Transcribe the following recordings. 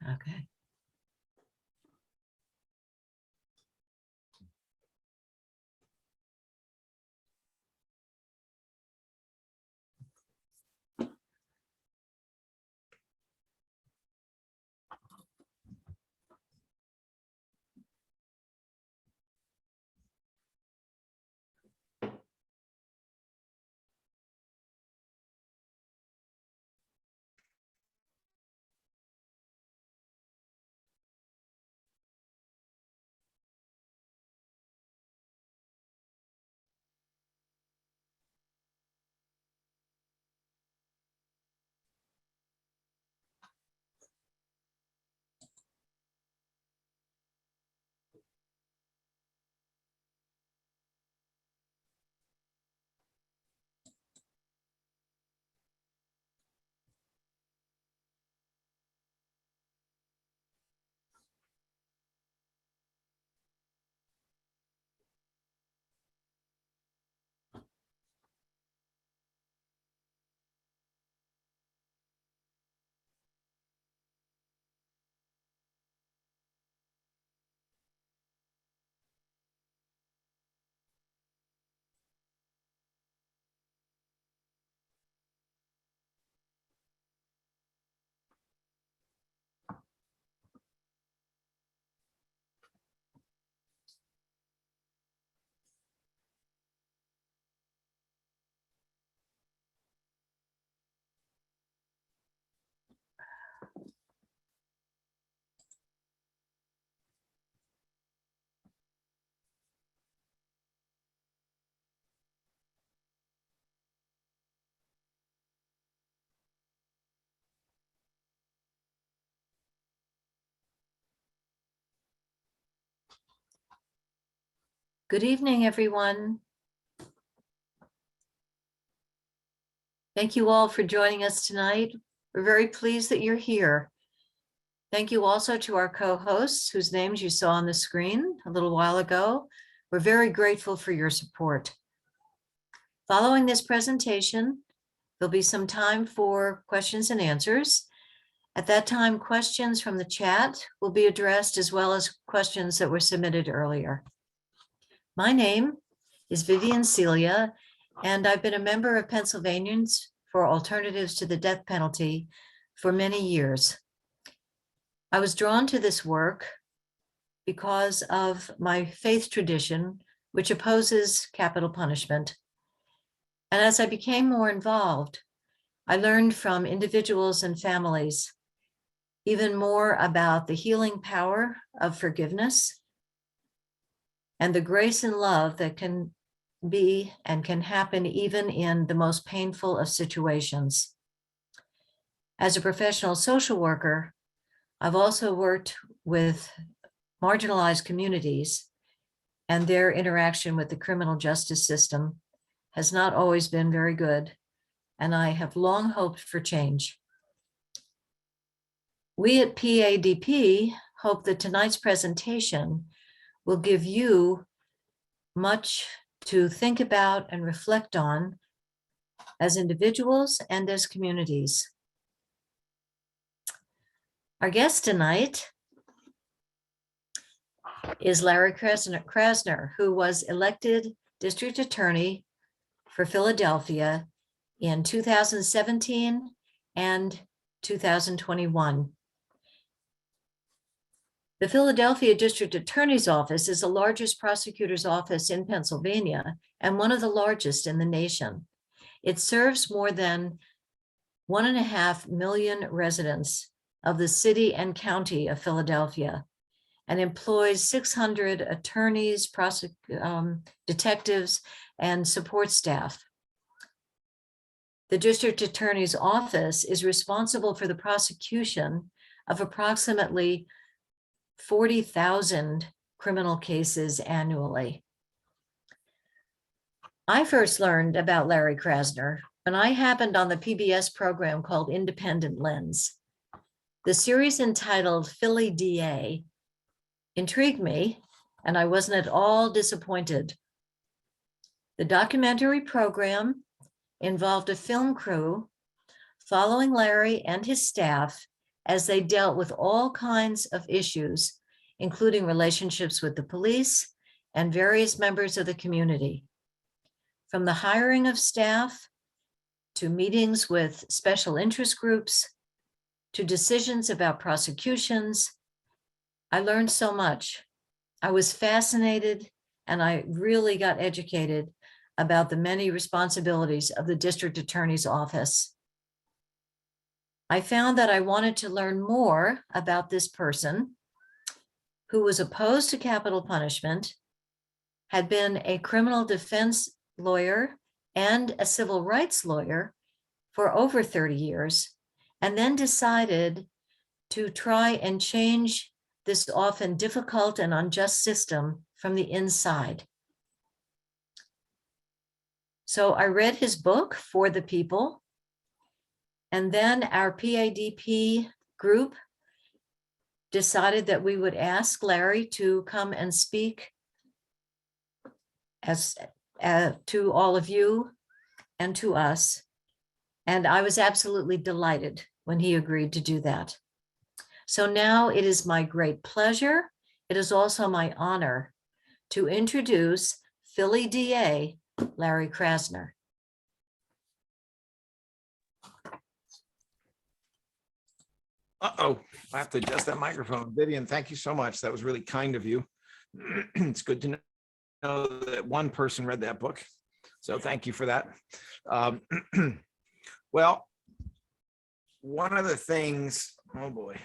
Okay. Good evening, everyone. Thank you all for joining us tonight. We're very pleased that you're here. Thank you also to our co-hosts whose names you saw on the screen a little while ago. We're very grateful for your support. Following this presentation, there'll be some time for questions and answers. At that time, questions from the chat will be addressed as well as questions that were submitted earlier. My name is Vivian Celia, and I've been a member of Pennsylvanians for Alternatives to the Death Penalty for many years. I was drawn to this work because of my faith tradition, which opposes capital punishment. And as I became more involved, I learned from individuals and families even more about the healing power of forgiveness and the grace and love that can be and can happen even in the most painful of situations. As a professional social worker, I've also worked with marginalized communities, and their interaction with the criminal justice system has not always been very good, and I have long hoped for change. We at PADP hope that tonight's presentation will give you much to think about and reflect on as individuals and as communities. Our guest tonight is Larry Krasner, who was elected District Attorney for Philadelphia in 2017 and 2021. The Philadelphia District Attorney's Office is the largest prosecutor's office in Pennsylvania and one of the largest in the nation. It serves more than 1.5 million residents of the city and county of Philadelphia and employs 600 attorneys, detectives, and support staff. The District Attorney's Office is responsible for the prosecution of approximately 40,000 criminal cases annually. I first learned about Larry Krasner when I happened on the PBS program called Independent Lens. The series entitled Philly DA intrigued me, and I wasn't at all disappointed. The documentary program involved a film crew following Larry and his staff as they dealt with all kinds of issues, including relationships with the police and various members of the community. From the hiring of staff to meetings with special interest groups to decisions about prosecutions, I learned so much. I was fascinated and I really got educated about the many responsibilities of the district attorney's office. I found that I wanted to learn more about this person who was opposed to capital punishment, had been a criminal defense lawyer and a civil rights lawyer for over 30 years, and then decided to try and change this often difficult and unjust system from the inside. So I read his book, For the People, and then our PADP group decided that we would ask Larry to come and speak as to all of you and to us. And I was absolutely delighted when he agreed to do that. So now it is my great pleasure. It is also my honor to introduce Philly DA Larry Krasner. Uh-oh, I have to adjust that microphone. Vivian, thank you so much. That was really kind of you. It's good to know that one person read that book. So thank you for that. Well, one of the things, oh boy,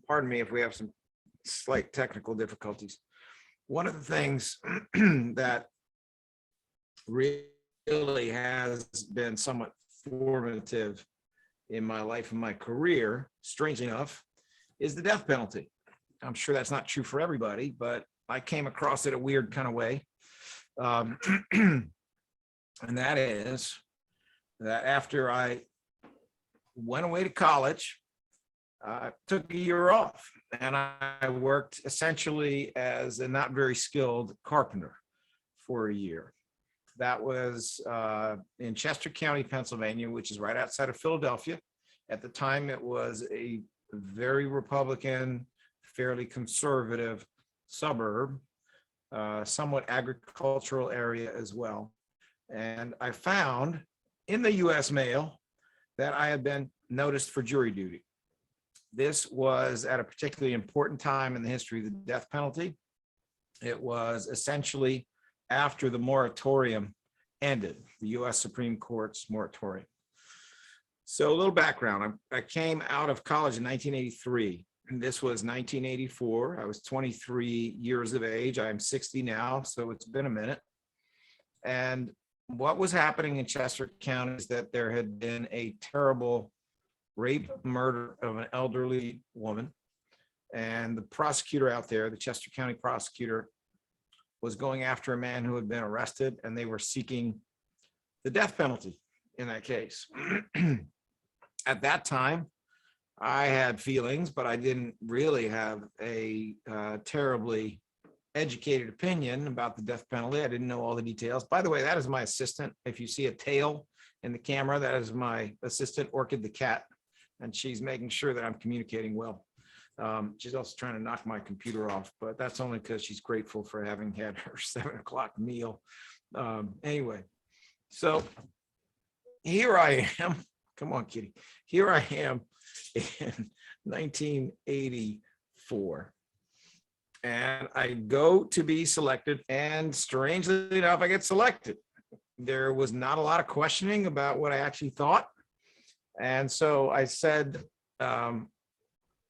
pardon me if we have some slight technical difficulties. One of the things that really has been somewhat formative in my life and my career, strangely enough, is the death penalty. I'm sure that's not true for everybody, but I came across it a weird kind of way. And that is that after I went away to college, I took a year off and I worked essentially as a not very skilled carpenter for a year. That was in Chester County, Pennsylvania, which is right outside of Philadelphia. At the time, it was a very Republican, fairly conservative suburb, somewhat agricultural area as well. And I found in the U.S. mail that I had been noticed for jury duty. This was at a particularly important time in the history of the death penalty. It was essentially after the moratorium ended, the U.S. Supreme Court's moratorium. So a little background, I came out of college in 1983, and this was 1984. I was 23 years of age. I'm 60 now, so it's been a minute. And what was happening in Chester County is that there had been a terrible rape, murder of an elderly woman. And the prosecutor out there, the Chester County prosecutor, was going after a man who had been arrested, and they were seeking the death penalty in that case. At that time, I had feelings, but I didn't really have a terribly educated opinion about the death penalty. I didn't know all the details. By the way, that is my assistant. If you see a tail in the camera, that is my assistant, Orchid the cat, and she's making sure that I'm communicating well. She's also trying to knock my computer off, but that's only because she's grateful for having had her 7 o'clock meal. Anyway, so here I am. Come on, kitty. Here I am in 1984. And I go to be selected, and strangely enough, I get selected. There was not a lot of questioning about what I actually thought. And so I said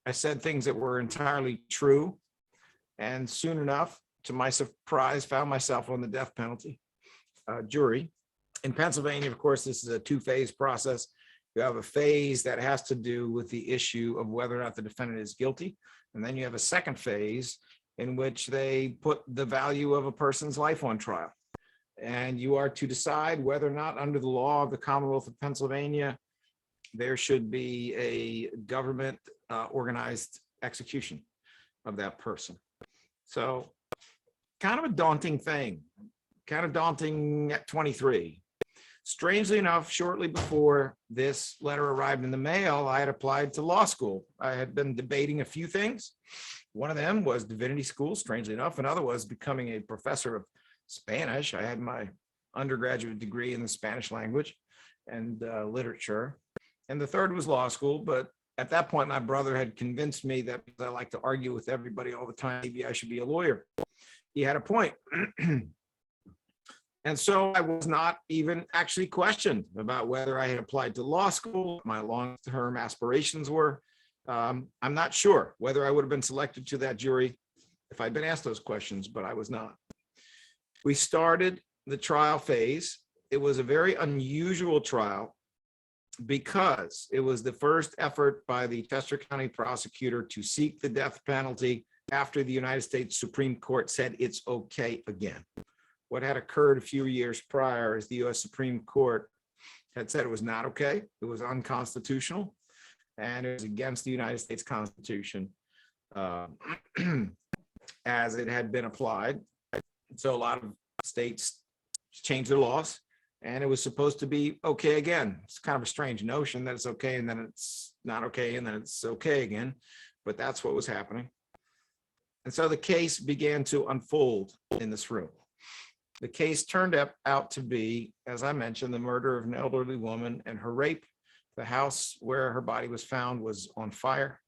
things that were entirely true, and soon enough, to my surprise, found myself on the death penalty jury. In Pennsylvania, of course, this is a two-phase process. You have a phase that has to do with the issue of whether or not the defendant is guilty, and then you have a second phase in which they put the value of a person's life on trial. And you are to decide whether or not, under the law of the Commonwealth of Pennsylvania, there should be a government organized execution of that person. So kind of a daunting thing. kind of daunting at 23. Strangely enough, shortly before this letter arrived in the mail, I had applied to law school. I had been debating a few things. One of them was divinity school, strangely enough. Another was becoming a professor of Spanish. I had my undergraduate degree in the Spanish language and literature. And the third was law school. But at that point, my brother had convinced me that because I like to argue with everybody all the time, maybe I should be a lawyer. He had a point. And so I was not even actually questioned about whether I had applied to law school, what my long-term aspirations were. I'm not sure whether I would have been selected to that jury if I'd been asked those questions, but I was not. We started the trial phase. It was a very unusual trial because it was the first effort by the Chester County prosecutor to seek the death penalty after the United States Supreme Court said it's okay again. What had occurred a few years prior is the U.S. Supreme Court had said it was not okay, it was unconstitutional, and it was against the United States Constitution as it had been applied. So a lot of states changed their laws, and it was supposed to be okay again. It's kind of a strange notion that it's okay and then it's not okay and then it's okay again, but that's what was happening. And so the case began to unfold in this room. The case turned out to be, as I mentioned, the murder of an elderly woman and her rape. The house where her body was found was on fire.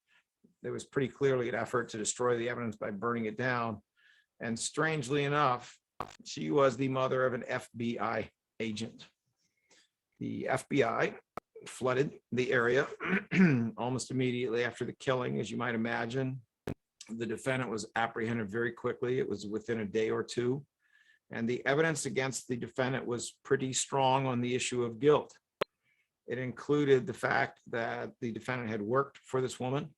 There was pretty clearly an effort to destroy the evidence by burning it down. And strangely enough, she was the mother of an FBI agent. The FBI flooded the area almost immediately after the killing, as you might imagine. The defendant was apprehended very quickly. It was within a day or two. And the evidence against the defendant was pretty strong on the issue of guilt. It included the fact that the defendant had worked for this woman.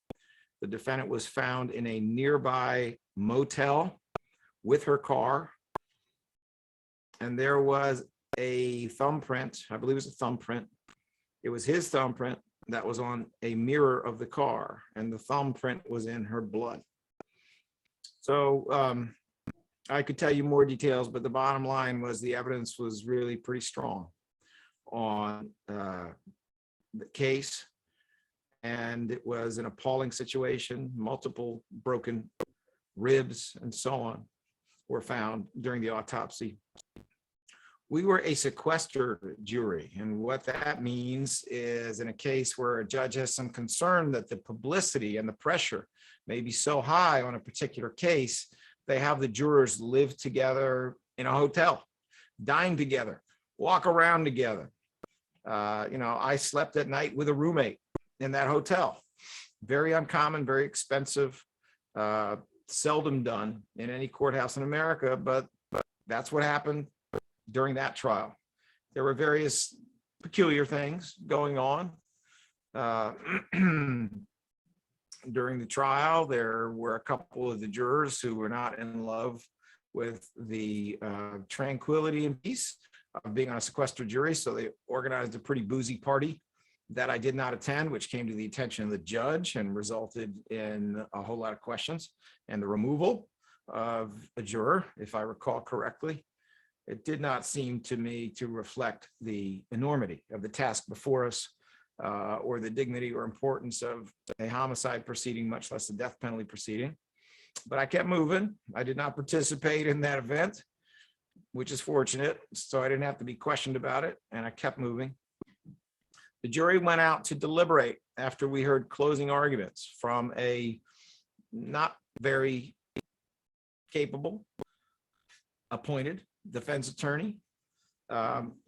The defendant was found in a nearby motel with her car. And there was a thumbprint, I believe it was a thumbprint. It was his thumbprint that was on a mirror of the car, and the thumbprint was in her blood. So I could tell you more details, but the bottom line was the evidence was really pretty strong on the case. And it was an appalling situation. Multiple broken ribs and so on were found during the autopsy. We were a sequester jury. And what that means is in a case where a judge has some concern that the publicity and the pressure may be so high on a particular case, they have the jurors live together in a hotel, dine together, walk around together. I slept at night with a roommate in that hotel. Very uncommon, very expensive, seldom done in any courthouse in America, but that's what happened during that trial. There were various peculiar things going on. During the trial, there were a couple of the jurors who were not in love with the tranquility and peace of being on a sequester jury. So they organized a pretty boozy party that I did not attend, which came to the attention of the judge and resulted in a whole lot of questions and the removal of a juror, if I recall correctly. It did not seem to me to reflect the enormity of the task before us, or the dignity or importance of a homicide proceeding, much less a death penalty proceeding. But I kept moving. I did not participate in that event, which is fortunate. So I didn't have to be questioned about it, and I kept moving. The jury went out to deliberate after we heard closing arguments from a not very capable appointed defense attorney,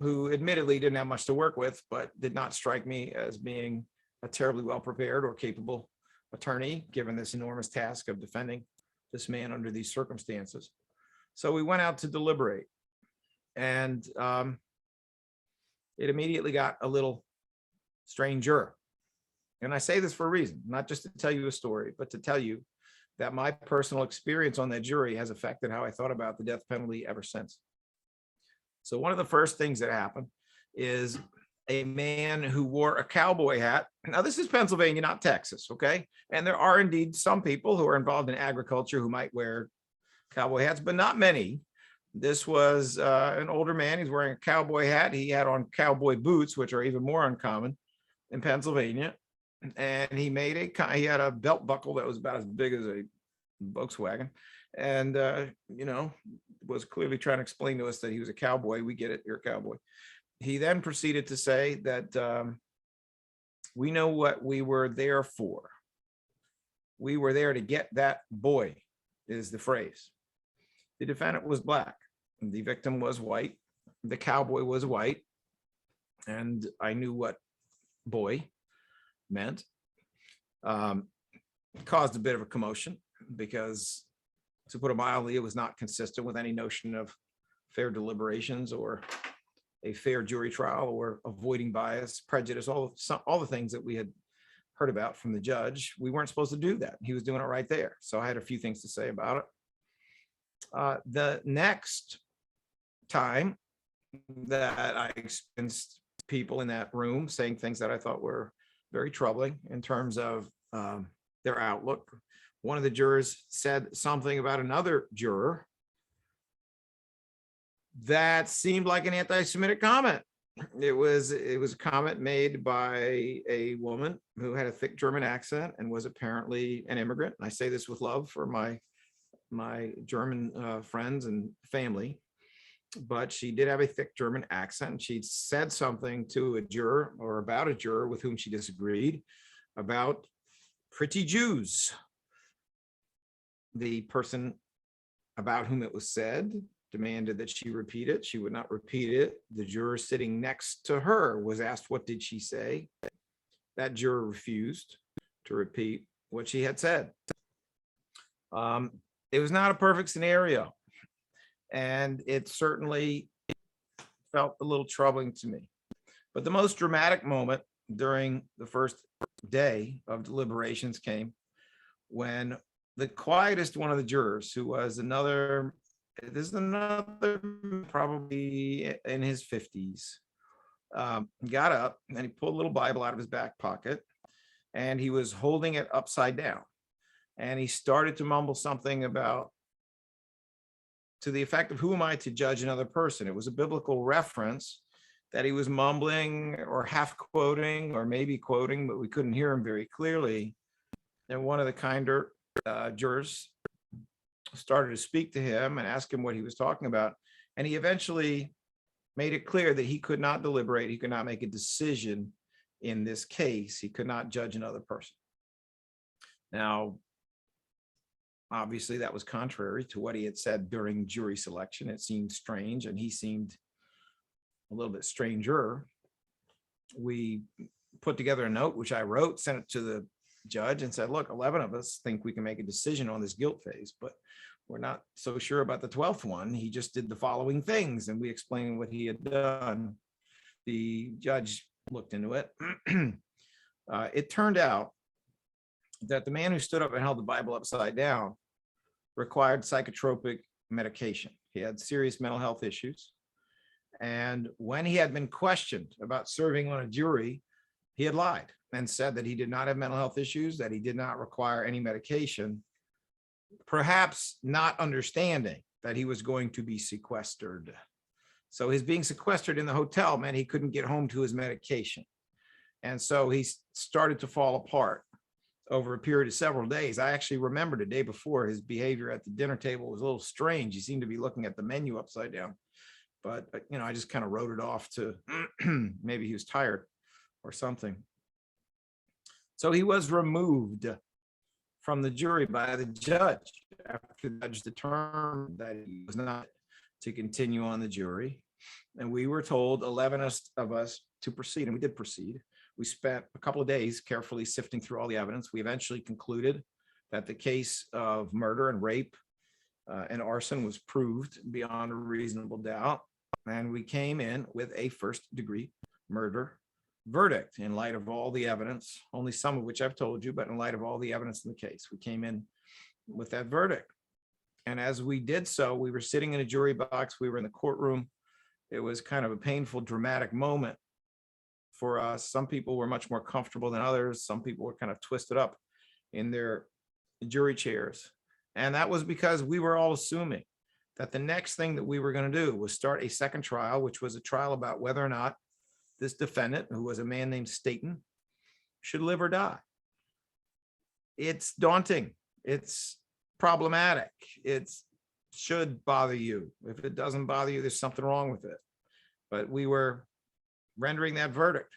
who admittedly didn't have much to work with, but did not strike me as being a terribly well-prepared or capable attorney, given this enormous task of defending this man under these circumstances. So we went out to deliberate, and it immediately got a little stranger. And I say this for a reason, not just to tell you a story, but to tell you that my personal experience on that jury has affected how I thought about the death penalty ever since. So one of the first things that happened is a man who wore a cowboy hat. Now, this is Pennsylvania, not Texas, okay? And there are indeed some people who are involved in agriculture who might wear cowboy hats, but not many. This was an older man. He's wearing a cowboy hat. He had on cowboy boots, which are even more uncommon in Pennsylvania. And he had a belt buckle that was about as big as a Volkswagen. And, was clearly trying to explain to us that he was a cowboy. We get it. You're a cowboy. He then proceeded to say that we know what we were there for. We were there to get that boy, is the phrase. The defendant was black. The victim was white. The cowboy was white. And I knew what boy meant. Caused a bit of a commotion because, to put it mildly, it was not consistent with any notion of fair deliberations or a fair jury trial or avoiding bias, prejudice, all the things that we had heard about from the judge. We weren't supposed to do that. He was doing it right there. So I had a few things to say about it. The next time that I experienced people in that room saying things that I thought were very troubling in terms of their outlook, one of the jurors said something about another juror that seemed like an anti-Semitic comment. It was a comment made by a woman who had a thick German accent and was apparently an immigrant. And I say this with love for my German friends and family, but she did have a thick German accent. She said something to a juror, or about a juror with whom she disagreed, about pretty Jews. The person about whom it was said demanded that she repeat it. She would not repeat it. The juror sitting next to her was asked, what did she say? That juror refused to repeat what she had said. It was not a perfect scenario, and it certainly felt a little troubling to me. But the most dramatic moment during the first day of deliberations came when the quietest one of the jurors, who was another probably in his 50s, got up and he pulled a little Bible out of his back pocket and he was holding it upside down. And he started to mumble something about, to the effect of, who am I to judge another person? It was a biblical reference that he was mumbling or half quoting or maybe quoting, but we couldn't hear him very clearly. And one of the kinder jurors started to speak to him and ask him what he was talking about. And he eventually made it clear that he could not deliberate. He could not make a decision in this case. He could not judge another person. Now, obviously, that was contrary to what he had said during jury selection. It seemed strange, and he seemed a little bit stranger. We put together a note, which I wrote, sent it to the judge and said, look, 11 of us think we can make a decision on this guilt phase, but we're not so sure about the 12th one. He just did the following things, and we explained what he had done. The judge looked into it. It turned out that the man who stood up and held the Bible upside down required psychotropic medication. He had serious mental health issues. And when he had been questioned about serving on a jury, he had lied and said that he did not have mental health issues, that he did not require any medication, perhaps not understanding that he was going to be sequestered. So his being sequestered in the hotel meant he couldn't get home to his medication. And so he started to fall apart over a period of several days. I actually remember the day before, his behavior at the dinner table was a little strange. He seemed to be looking at the menu upside down, but I just kind of wrote it off to maybe he was tired or something. So he was removed from the jury by the judge after the judge determined that he was not to continue on the jury. And we were told, 11 of us, to proceed, and we did proceed. We spent a couple of days carefully sifting through all the evidence. We eventually concluded that the case of murder and rape and arson was proved beyond a reasonable doubt. And we came in with a first-degree murder verdict in light of all the evidence, only some of which I've told you, but in light of all the evidence in the case, we came in with that verdict. And as we did so, we were sitting in a jury box. We were in the courtroom. It was kind of a painful, dramatic moment for us. Some people were much more comfortable than others. Some people were kind of twisted up in their jury chairs. And that was because we were all assuming that the next thing that we were going to do was start a second trial, which was a trial about whether or not this defendant, who was a man named Staten, should live or die. It's daunting. It's problematic. It should bother you. If it doesn't bother you, there's something wrong with it. But we were rendering that verdict.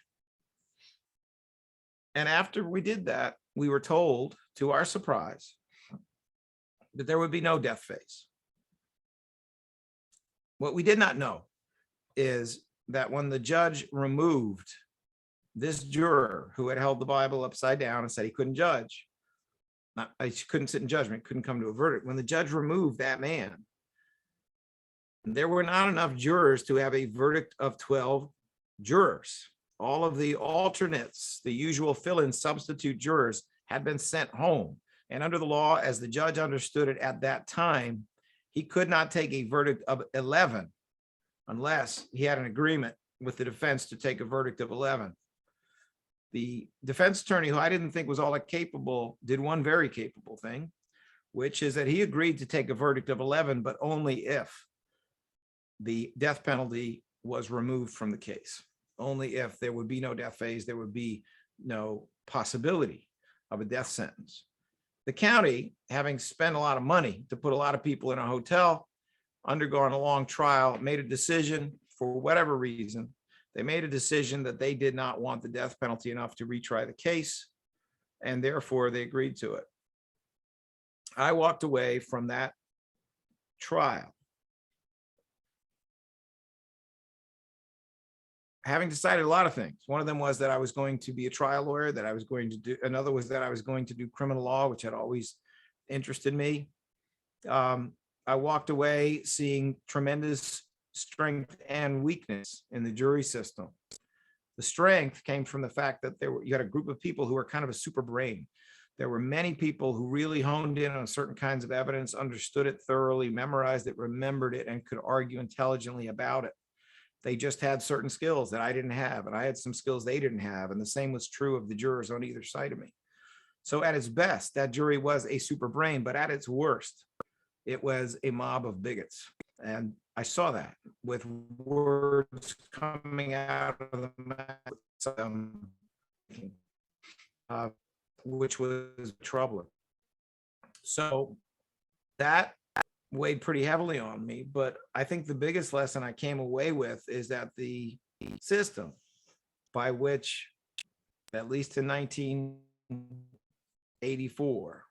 And after we did that, we were told, to our surprise, that there would be no death phase. What we did not know is that when the judge removed this juror who had held the Bible upside down and said he couldn't judge, he couldn't sit in judgment, couldn't come to a verdict. When the judge removed that man, there were not enough jurors to have a verdict of 12 jurors. All of the alternates, the usual fill-in substitute jurors, had been sent home. And under the law, as the judge understood it at that time, he could not take a verdict of 11 unless he had an agreement with the defense to take a verdict of 11. The defense attorney, who I didn't think was all that capable, did one very capable thing, which is that he agreed to take a verdict of 11, but only if the death penalty was removed from the case. Only if there would be no death phase, there would be no possibility of a death sentence. The county, having spent a lot of money to put a lot of people in a hotel, undergone a long trial, made a decision for whatever reason. They made a decision that they did not want the death penalty enough to retry the case, and therefore they agreed to it. I walked away from that trial having decided a lot of things. One of them was that I was going to be a trial lawyer, that I was going to do, another was that I was going to do criminal law, which had always interested me. I walked away seeing tremendous strength and weakness in the jury system. The strength came from the fact that you had a group of people who were kind of a super brain. There were many people who really honed in on certain kinds of evidence, understood it thoroughly, memorized it, remembered it, and could argue intelligently about it. They just had certain skills that I didn't have, and I had some skills they didn't have. And the same was true of the jurors on either side of me. So at its best, that jury was a super brain, but at its worst, it was a mob of bigots. And I saw that with words coming out of the mouth, which was troubling. So that weighed pretty heavily on me. But I think the biggest lesson I came away with is that the system by which, at least in 1984,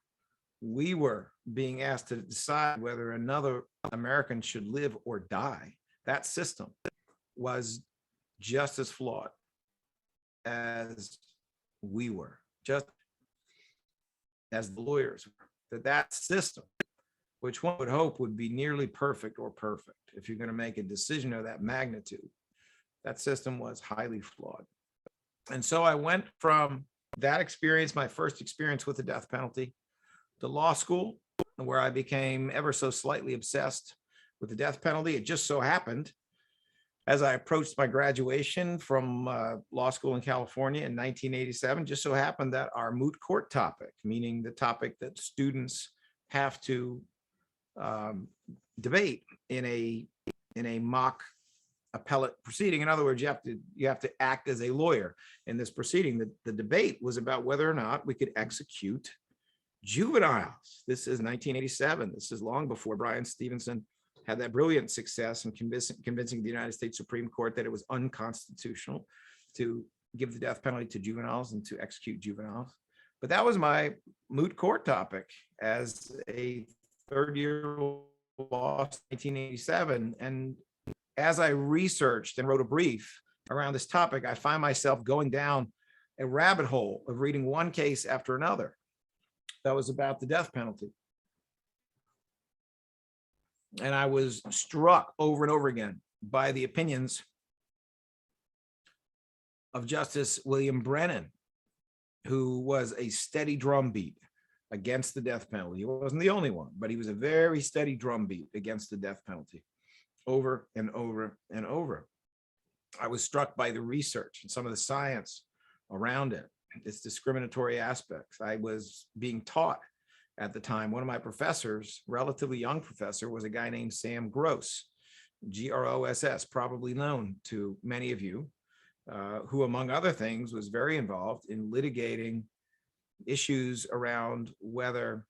we were being asked to decide whether another American should live or die, that system was just as flawed as we were, just as the lawyers were. That system, which one would hope would be nearly perfect or perfect if you're going to make a decision of that magnitude, that system was highly flawed. And so I went from that experience, my first experience with the death penalty, to law school, where I became ever so slightly obsessed with the death penalty. It just so happened, as I approached my graduation from law school in California in 1987, just so happened that our moot court topic, meaning the topic that students have to debate in a mock appellate proceeding. In other words, you have to act as a lawyer in this proceeding. The debate was about whether or not we could execute juveniles. This is 1987. This is long before Bryan Stevenson had that brilliant success in convincing the United States Supreme Court that it was unconstitutional to give the death penalty to juveniles and to execute juveniles. But that was my moot court topic as a third-year law, 1987. And as I researched and wrote a brief around this topic, I find myself going down a rabbit hole of reading one case after another that was about the death penalty. And I was struck over and over again by the opinions of Justice William Brennan, who was a steady drumbeat against the death penalty. He wasn't the only one, but he was a very steady drumbeat against the death penalty over and over and over. I was struck by the research and some of the science around it, its discriminatory aspects. I was being taught at the time. One of my professors, relatively young professor, was a guy named Sam Gross, Gross, probably known to many of you, who, among other things, was very involved in litigating issues around whether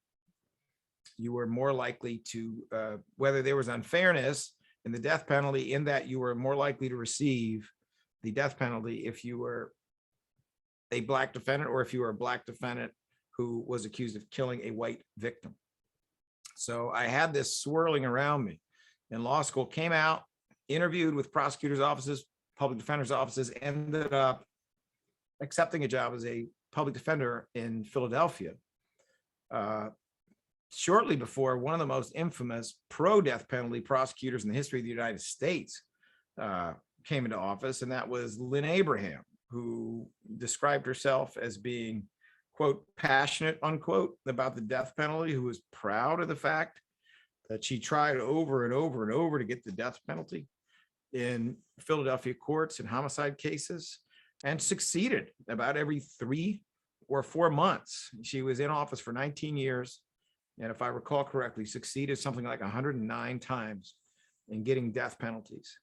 you were more likely to, whether there was unfairness in the death penalty, in that you were more likely to receive the death penalty if you were a Black defendant, or if you were a Black defendant who was accused of killing a white victim. So I had this swirling around me in law school, came out, interviewed with prosecutors' offices, public defenders' offices, ended up accepting a job as a public defender in Philadelphia. Shortly before, one of the most infamous pro-death penalty prosecutors in the history of the United States came into office, and that was Lynn Abraham, who described herself as being, quote, passionate, unquote, about the death penalty, who was proud of the fact that she tried over and over and over to get the death penalty in Philadelphia courts and homicide cases, and succeeded about every 3 or 4 months. She was in office for 19 years. And if I recall correctly, succeeded something like 109 times in getting death penalties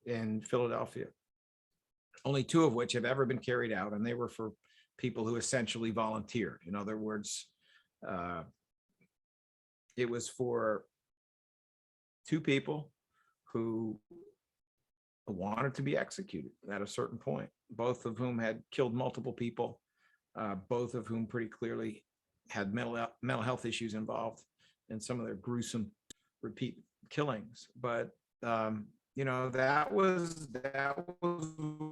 in Philadelphia, only 2 of which have ever been carried out. And they were for people who essentially volunteered. In other words, it was for 2 people who wanted to be executed at a certain point, both of whom had killed multiple people, both of whom pretty clearly had mental health issues involved in some of their gruesome repeat killings. But that was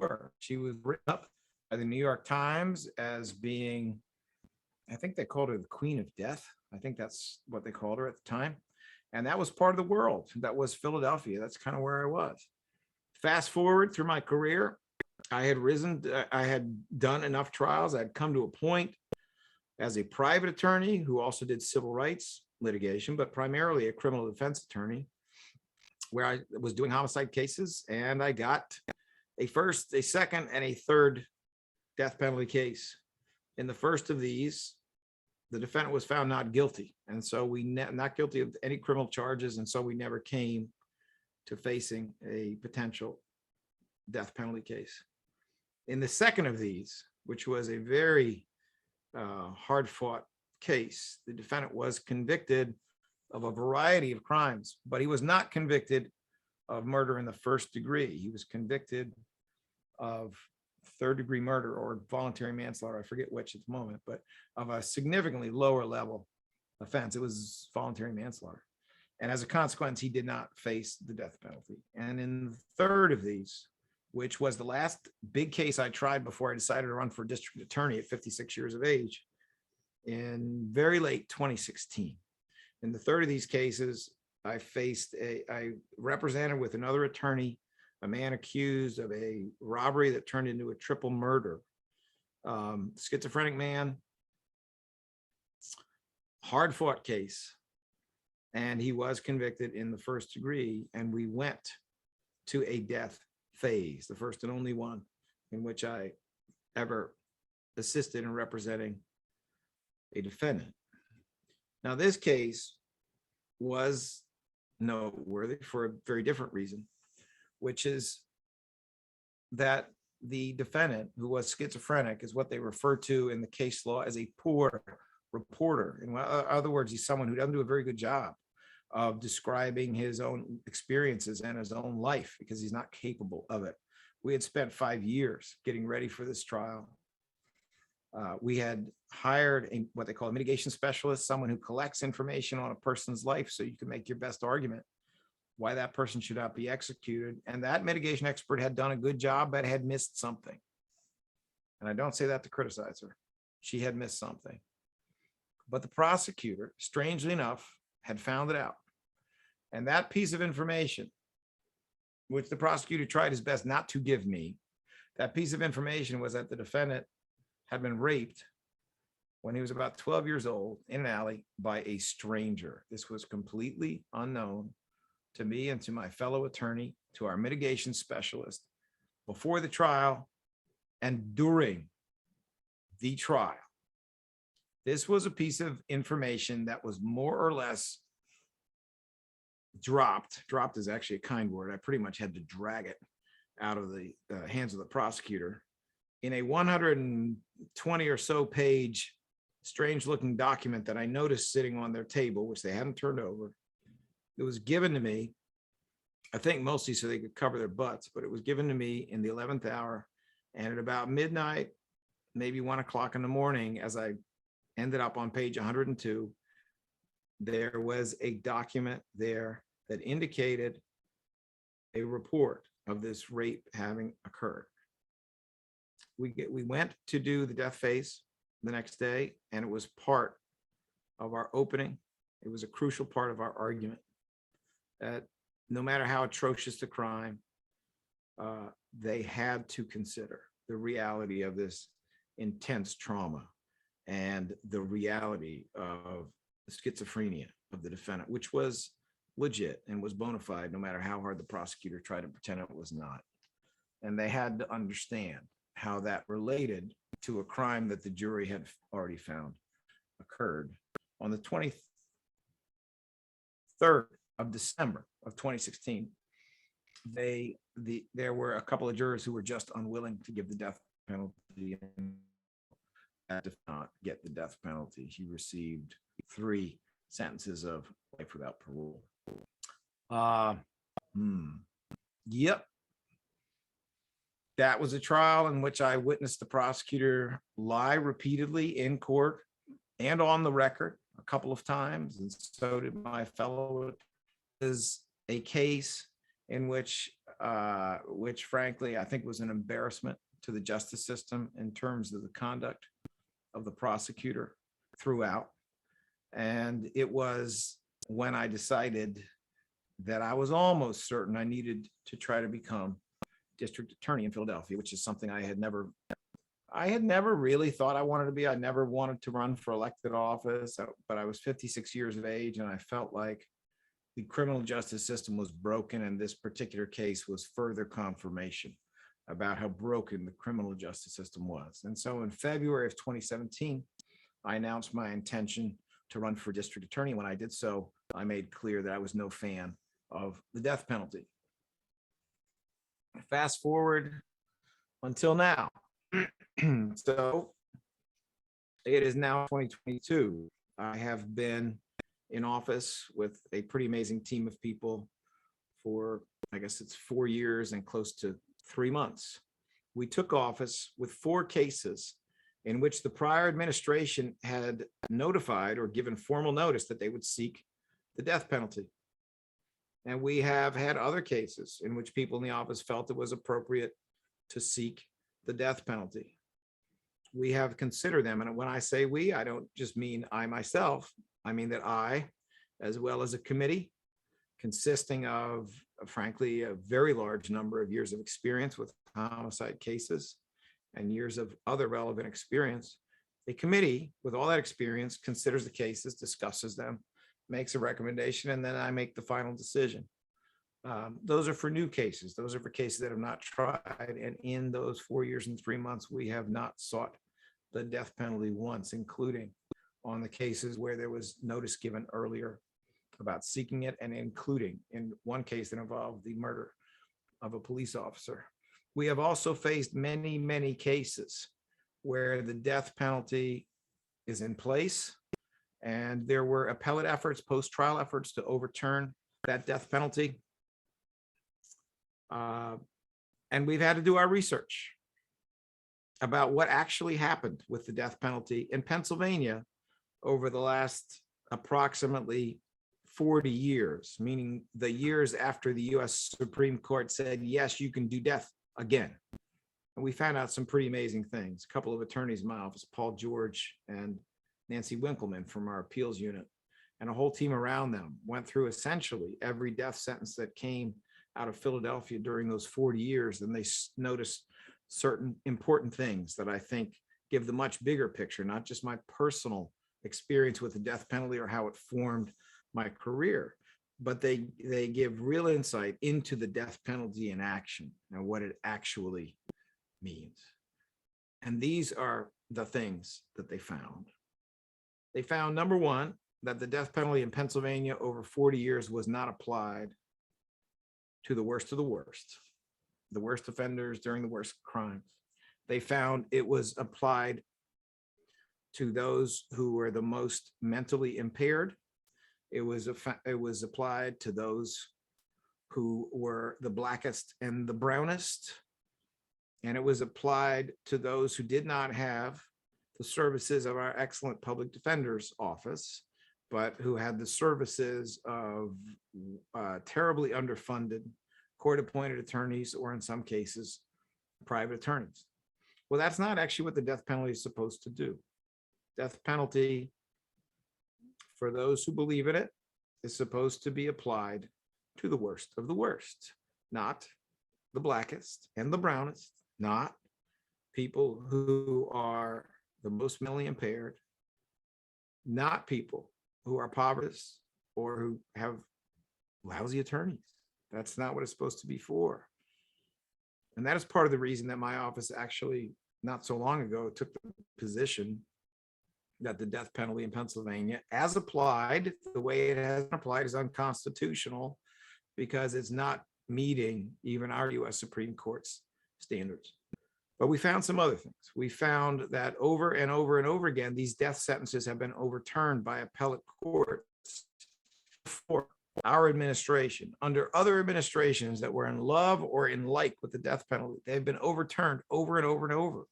her. She was written up by the New York Times as being, I think they called her the Queen of Death. I think that's what they called her at the time. And that was part of the world. That was Philadelphia. That's kind of where I was. Fast forward through my career, I had done enough trials. I'd come to a point as a private attorney who also did civil rights litigation, but primarily a criminal defense attorney, where I was doing homicide cases, and I got a first, a second, and a third death penalty case. In the first of these, the defendant was found not guilty, and so not guilty of any criminal charges, and so we never came to facing a potential death penalty case. In the second of these, which was a very hard-fought case, the defendant was convicted of a variety of crimes, but he was not convicted of murder in the first degree. He was convicted of third-degree murder or voluntary manslaughter, I forget which at the moment, but of a significantly lower level offense. It was voluntary manslaughter. And as a consequence, he did not face the death penalty. And in the third of these, which was the last big case I tried before I decided to run for district attorney at 56 years of age, in very late 2016. In the third of these cases, I represented with another attorney a man accused of a robbery that turned into a triple murder. Schizophrenic man, hard-fought case, and he was convicted in the first degree, and we went to a death phase, the first and only one in which I ever assisted in representing a defendant. Now, this case was noteworthy for a very different reason, which is that the defendant, who was schizophrenic, is what they refer to in the case law as a poor reporter. In other words, he's someone who doesn't do a very good job of describing his own experiences and his own life because he's not capable of it. We had spent 5 years getting ready for this trial. We had hired what they call a mitigation specialist, someone who collects information on a person's life so you can make your best argument why that person should not be executed. And that mitigation expert had done a good job, but had missed something. And I don't say that to criticize her. She had missed something. But the prosecutor, strangely enough, had found it out. And that piece of information, which the prosecutor tried his best not to give me, that piece of information was that the defendant had been raped when he was about 12 years old in an alley by a stranger. This was completely unknown to me and to my fellow attorney, to our mitigation specialist, before the trial and during the trial. This was a piece of information that was more or less dropped. Dropped is actually a kind word. I pretty much had to drag it out of the hands of the prosecutor in a 120 or so page strange looking document that I noticed sitting on their table, which they hadn't turned over. It was given to me, I think mostly so they could cover their butts, but it was given to me in the 11th hour. And at about midnight, maybe 1 o'clock in the morning, as I ended up on page 102, there was a document there that indicated a report of this rape having occurred. We went to do the death phase the next day, and it was part of our opening. It was a crucial part of our argument that no matter how atrocious the crime, they had to consider the reality of this intense trauma and the reality of the schizophrenia of the defendant, which was legit and was bona fide, no matter how hard the prosecutor tried to pretend it was not. And they had to understand how that related to a crime that the jury had already found occurred on the 23rd of December of 2016. There were a couple of jurors who were just unwilling to give the death penalty and did not get the death penalty. He received 3 sentences of life without parole. Yep. That was a trial in which I witnessed the prosecutor lie repeatedly in court and on the record a couple of times, and so did my fellow. It is a case in which frankly, I think was an embarrassment to the justice system in terms of the conduct of the prosecutor throughout. And it was when I decided that I was almost certain I needed to try to become district attorney in Philadelphia, which is something I had never really thought I wanted to be. I never wanted to run for elected office, but I was 56 years of age, and I felt like the criminal justice system was broken, and this particular case was further confirmation about how broken the criminal justice system was. And so in February of 2017, I announced my intention to run for district attorney. When I did so, I made clear that I was no fan of the death penalty. Fast forward until now. So it is now 2022. I have been in office with a pretty amazing team of people for, I guess it's 4 years and close to 3 months. We took office with 4 cases in which the prior administration had notified or given formal notice that they would seek the death penalty. And we have had other cases in which people in the office felt it was appropriate to seek the death penalty. We have considered them. And when I say we, I don't just mean I myself. I mean that I, as well as a committee consisting of, frankly, a very large number of years of experience with homicide cases and years of other relevant experience, a committee with all that experience considers the cases, discusses them, makes a recommendation, and then I make the final decision. Those are for new cases. Those are for cases that have not tried. And in those 4 years and 3 months, we have not sought the death penalty once, including on the cases where there was notice given earlier about seeking it, and including in one case that involved the murder of a police officer. We have also faced many, many cases where the death penalty is in place, and there were appellate efforts, post-trial efforts to overturn that death penalty. And we've had to do our research about what actually happened with the death penalty in Pennsylvania over the last approximately 40 years, meaning the years after the US Supreme Court said, yes, you can do death again. And we found out some pretty amazing things. A couple of attorneys in my office, Paul George and Nancy Winkleman from our appeals unit, and a whole team around them went through essentially every death sentence that came out of Philadelphia during those 40 years. And they noticed certain important things that I think give the much bigger picture, not just my personal experience with the death penalty or how it formed my career, but they give real insight into the death penalty in action and what it actually means. And these are the things that they found. They found, number one, that the death penalty in Pennsylvania over 40 years was not applied to the worst of the worst offenders during the worst crimes. They found it was applied to those who were the most mentally impaired. It was applied to those who were the blackest and the brownest. And it was applied to those who did not have the services of our excellent public defender's office, but who had the services of terribly underfunded court-appointed attorneys, or in some cases, private attorneys. Well, that's not actually what the death penalty is supposed to do. Death penalty, for those who believe in it, is supposed to be applied to the worst of the worst, not the blackest and the brownest, not people who are the most mentally impaired, not people who are poverty or who have lousy attorneys. That's not what it's supposed to be for. And that is part of the reason that my office actually, not so long ago, took the position that the death penalty in Pennsylvania, as applied, the way it has been applied, is unconstitutional because it's not meeting even our U.S. Supreme Court's standards. But we found some other things. We found that over and over and over again, these death sentences have been overturned by appellate courts for our administration. Under other administrations that were in love or in like with the death penalty, they've been overturned over and over and over.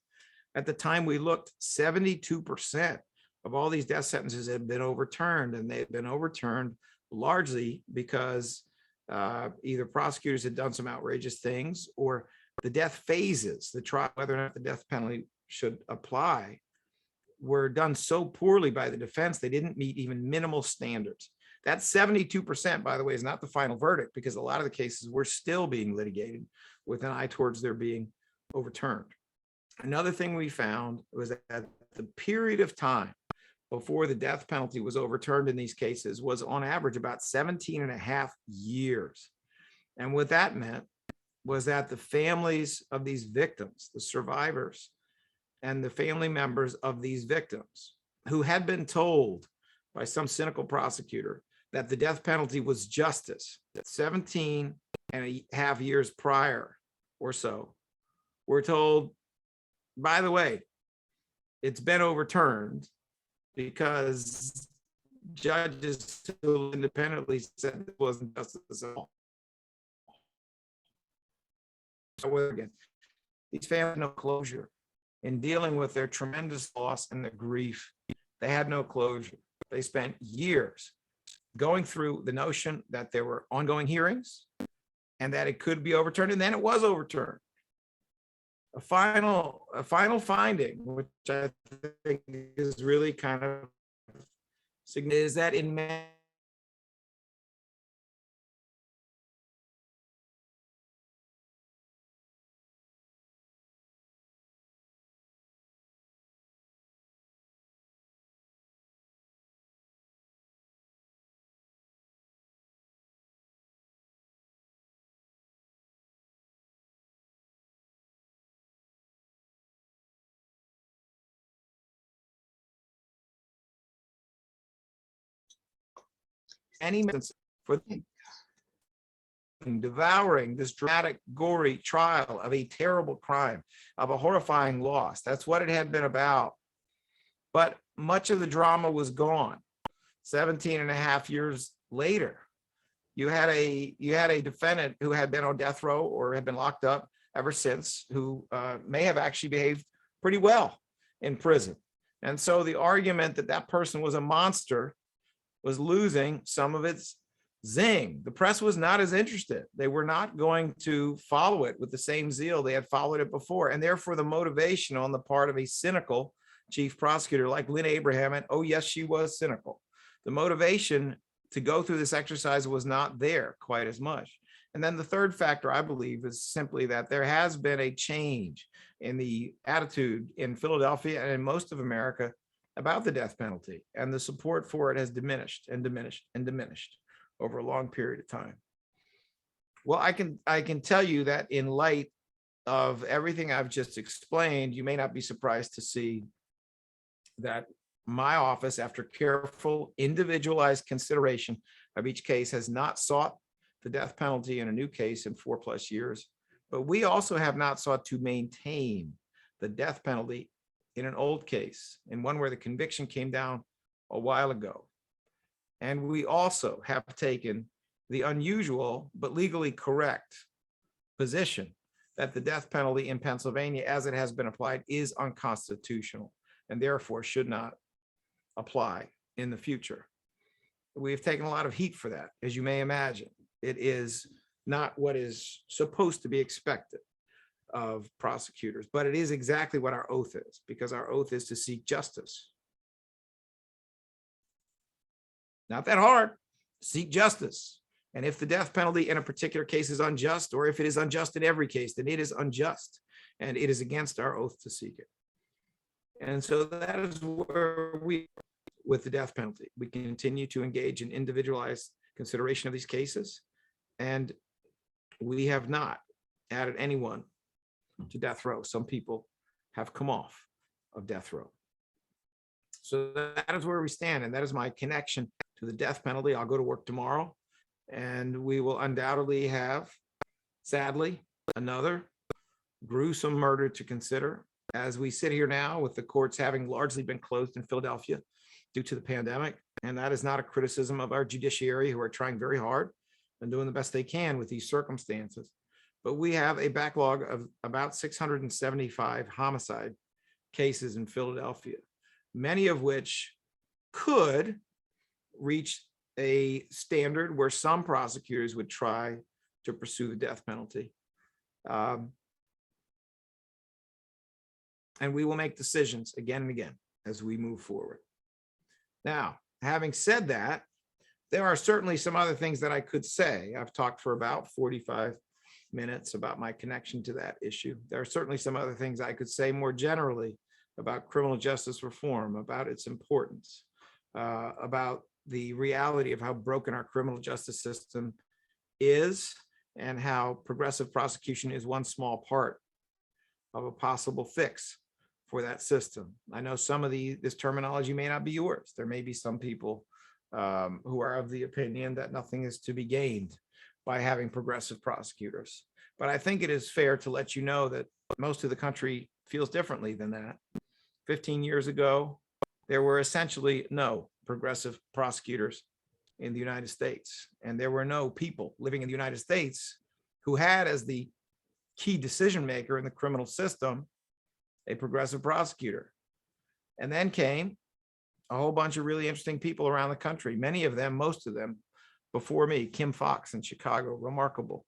At the time we looked, 72% of all these death sentences had been overturned, and they've been overturned largely because either prosecutors had done some outrageous things, or the death phases, the trial, whether or not the death penalty should apply, were done so poorly by the defense, they didn't meet even minimal standards. That 72%, by the way, is not the final verdict, because a lot of the cases were still being litigated with an eye towards their being overturned. Another thing we found was that the period of time before the death penalty was overturned in these cases was on average about 17 and a half years. And what that meant was that the families of these victims, the survivors, and the family members of these victims who had been told by some cynical prosecutor that the death penalty was justice, that 17 and a half years prior or so, were told, by the way, it's been overturned because judges who independently said it wasn't justice at all. So again, these families had no closure in dealing with their tremendous loss and their grief. They had no closure. They spent years going through the notion that there were ongoing hearings and that it could be overturned, and then it was overturned. A final finding, which I think is really kind of significant, is that in any instance for devouring this dramatic, gory trial of a terrible crime, of a horrifying loss. That's what it had been about. But much of the drama was gone. 17 and a half years later, you had a defendant who had been on death row or had been locked up ever since, who may have actually behaved pretty well in prison. And so the argument that that person was a monster was losing some of its zing. The press was not as interested. They were not going to follow it with the same zeal they had followed it before. And therefore, the motivation on the part of a cynical chief prosecutor like Lynn Abraham, and oh yes, she was cynical, the motivation to go through this exercise was not there quite as much. And then the third factor, I believe, is simply that there has been a change in the attitude in Philadelphia and in most of America about the death penalty, and the support for it has diminished and diminished and diminished over a long period of time. Well, I can tell you that in light of everything I've just explained, you may not be surprised to see that my office, after careful individualized consideration of each case, has not sought the death penalty in a new case in 4+ years, but we also have not sought to maintain the death penalty in an old case, in one where the conviction came down a while ago. And we also have taken the unusual but legally correct position that the death penalty in Pennsylvania, as it has been applied, is unconstitutional and therefore should not apply in the future. We've taken a lot of heat for that, as you may imagine. It is not what is supposed to be expected of prosecutors, but it is exactly what our oath is, because our oath is to seek justice. Not that hard. Seek justice. And if the death penalty in a particular case is unjust, or if it is unjust in every case, then it is unjust, and it is against our oath to seek it. And so that is where we, with the death penalty, we continue to engage in individualized consideration of these cases, and we have not added anyone to death row. Some people have come off of death row. So that is where we stand, and that is my connection to the death penalty. I'll go to work tomorrow, and we will undoubtedly have, sadly, another gruesome murder to consider as we sit here now, with the courts having largely been closed in Philadelphia due to the pandemic. And that is not a criticism of our judiciary, who are trying very hard and doing the best they can with these circumstances. But we have a backlog of about 675 homicide cases in Philadelphia, many of which could reach a standard where some prosecutors would try to pursue the death penalty. And we will make decisions again and again as we move forward. Now, having said that, there are certainly some other things that I could say. I've talked for about 45 minutes about my connection to that issue. There are certainly some other things I could say more generally about criminal justice reform, about its importance, about the reality of how broken our criminal justice system is, and how progressive prosecution is one small part of a possible fix for that system. I know some of this terminology may not be yours. There may be some people who are of the opinion that nothing is to be gained by having progressive prosecutors. But I think it is fair to let you know that most of the country feels differently than that. 15 years ago, there were essentially no progressive prosecutors in the United States. And there were no people living in the United States who had as the key decision maker in the criminal system a progressive prosecutor. And then came a whole bunch of really interesting people around the country, many of them, most of them before me. Kim Foxx in Chicago, remarkable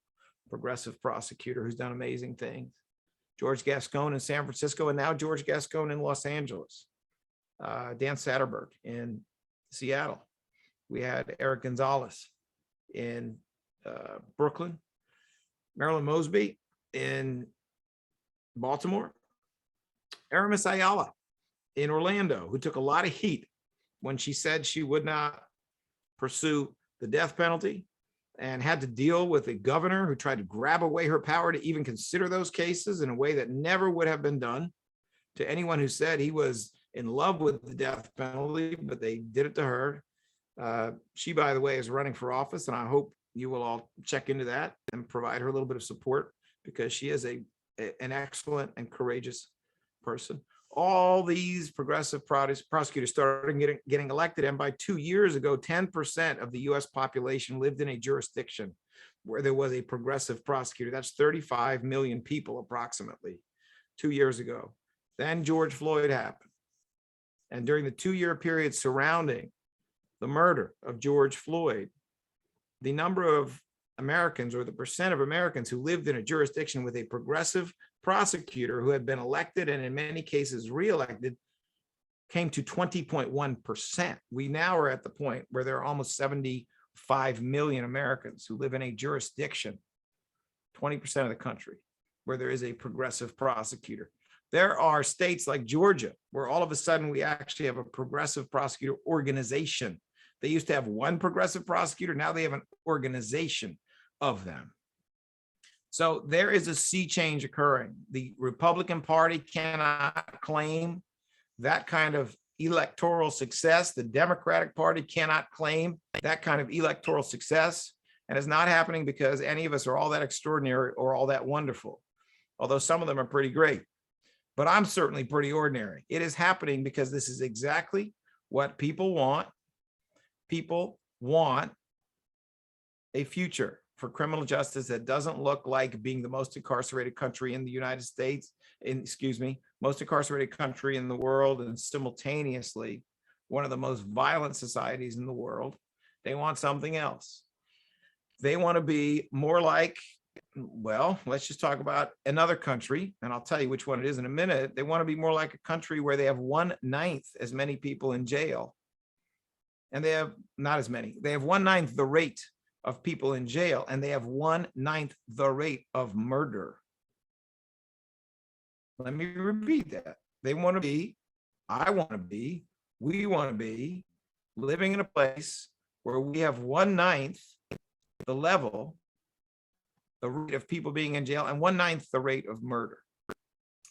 progressive prosecutor who's done amazing things. George Gascon in San Francisco, and now George Gascon in Los Angeles. Dan Satterberg in Seattle. We had Eric Gonzalez in Brooklyn. Marilyn Mosby in Baltimore. Aramis Ayala in Orlando, who took a lot of heat when she said she would not pursue the death penalty, and had to deal with a governor who tried to grab away her power to even consider those cases in a way that never would have been done to anyone who said he was in love with the death penalty, but they did it to her. She, by the way, is running for office, and I hope you will all check into that and provide her a little bit of support, because she is an excellent and courageous person. All these progressive prosecutors started getting elected, and by 2 years ago, 10% of the US population lived in a jurisdiction where there was a progressive prosecutor. That's 35 million people approximately 2 years ago. Then George Floyd happened. And during the 2-year period surrounding the murder of George Floyd, the number of Americans, or the percent of Americans who lived in a jurisdiction with a progressive prosecutor who had been elected and in many cases reelected, came to 20.1%. We now are at the point where there are almost 75 million Americans who live in a jurisdiction, 20% of the country, where there is a progressive prosecutor. There are states like Georgia, where all of a sudden we actually have a progressive prosecutor organization. They used to have one progressive prosecutor. Now they have an organization of them. So there is a sea change occurring. The Republican Party cannot claim that kind of electoral success. The Democratic Party cannot claim that kind of electoral success. And it's not happening because any of us are all that extraordinary or all that wonderful, although some of them are pretty great. But I'm certainly pretty ordinary. It is happening because this is exactly what people want. People want a future for criminal justice that doesn't look like being the most incarcerated country in the United States, most incarcerated country in the world, and simultaneously one of the most violent societies in the world. They want something else. They want to be more like, well, let's just talk about another country, and I'll tell you which one it is in a minute. They want to be more like a country where they have 1/9 as many people in jail. And they have not as many. They have 1/9 the rate of people in jail, and they have 1/9 the rate of murder. Let me repeat that. They want to be, I want to be, we want to be living in a place where we have 1/9 the level, the rate of people being in jail, and 1/9 the rate of murder.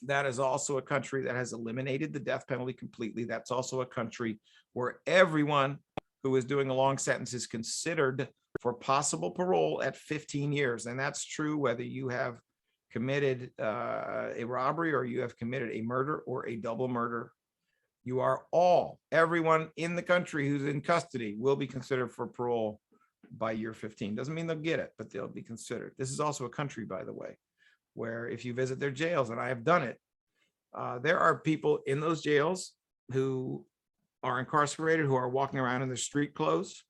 That is also a country that has eliminated the death penalty completely. That's also a country where everyone who is doing a long sentence is considered for possible parole at 15 years. And that's true whether you have committed a robbery or you have committed a murder or a double murder. You are everyone in the country who's in custody will be considered for parole by year 15. Doesn't mean they'll get it, but they'll be considered. This is also a country, by the way, where if you visit their jails, and I have done it, there are people in those jails who are incarcerated, who are walking around in their street clothes.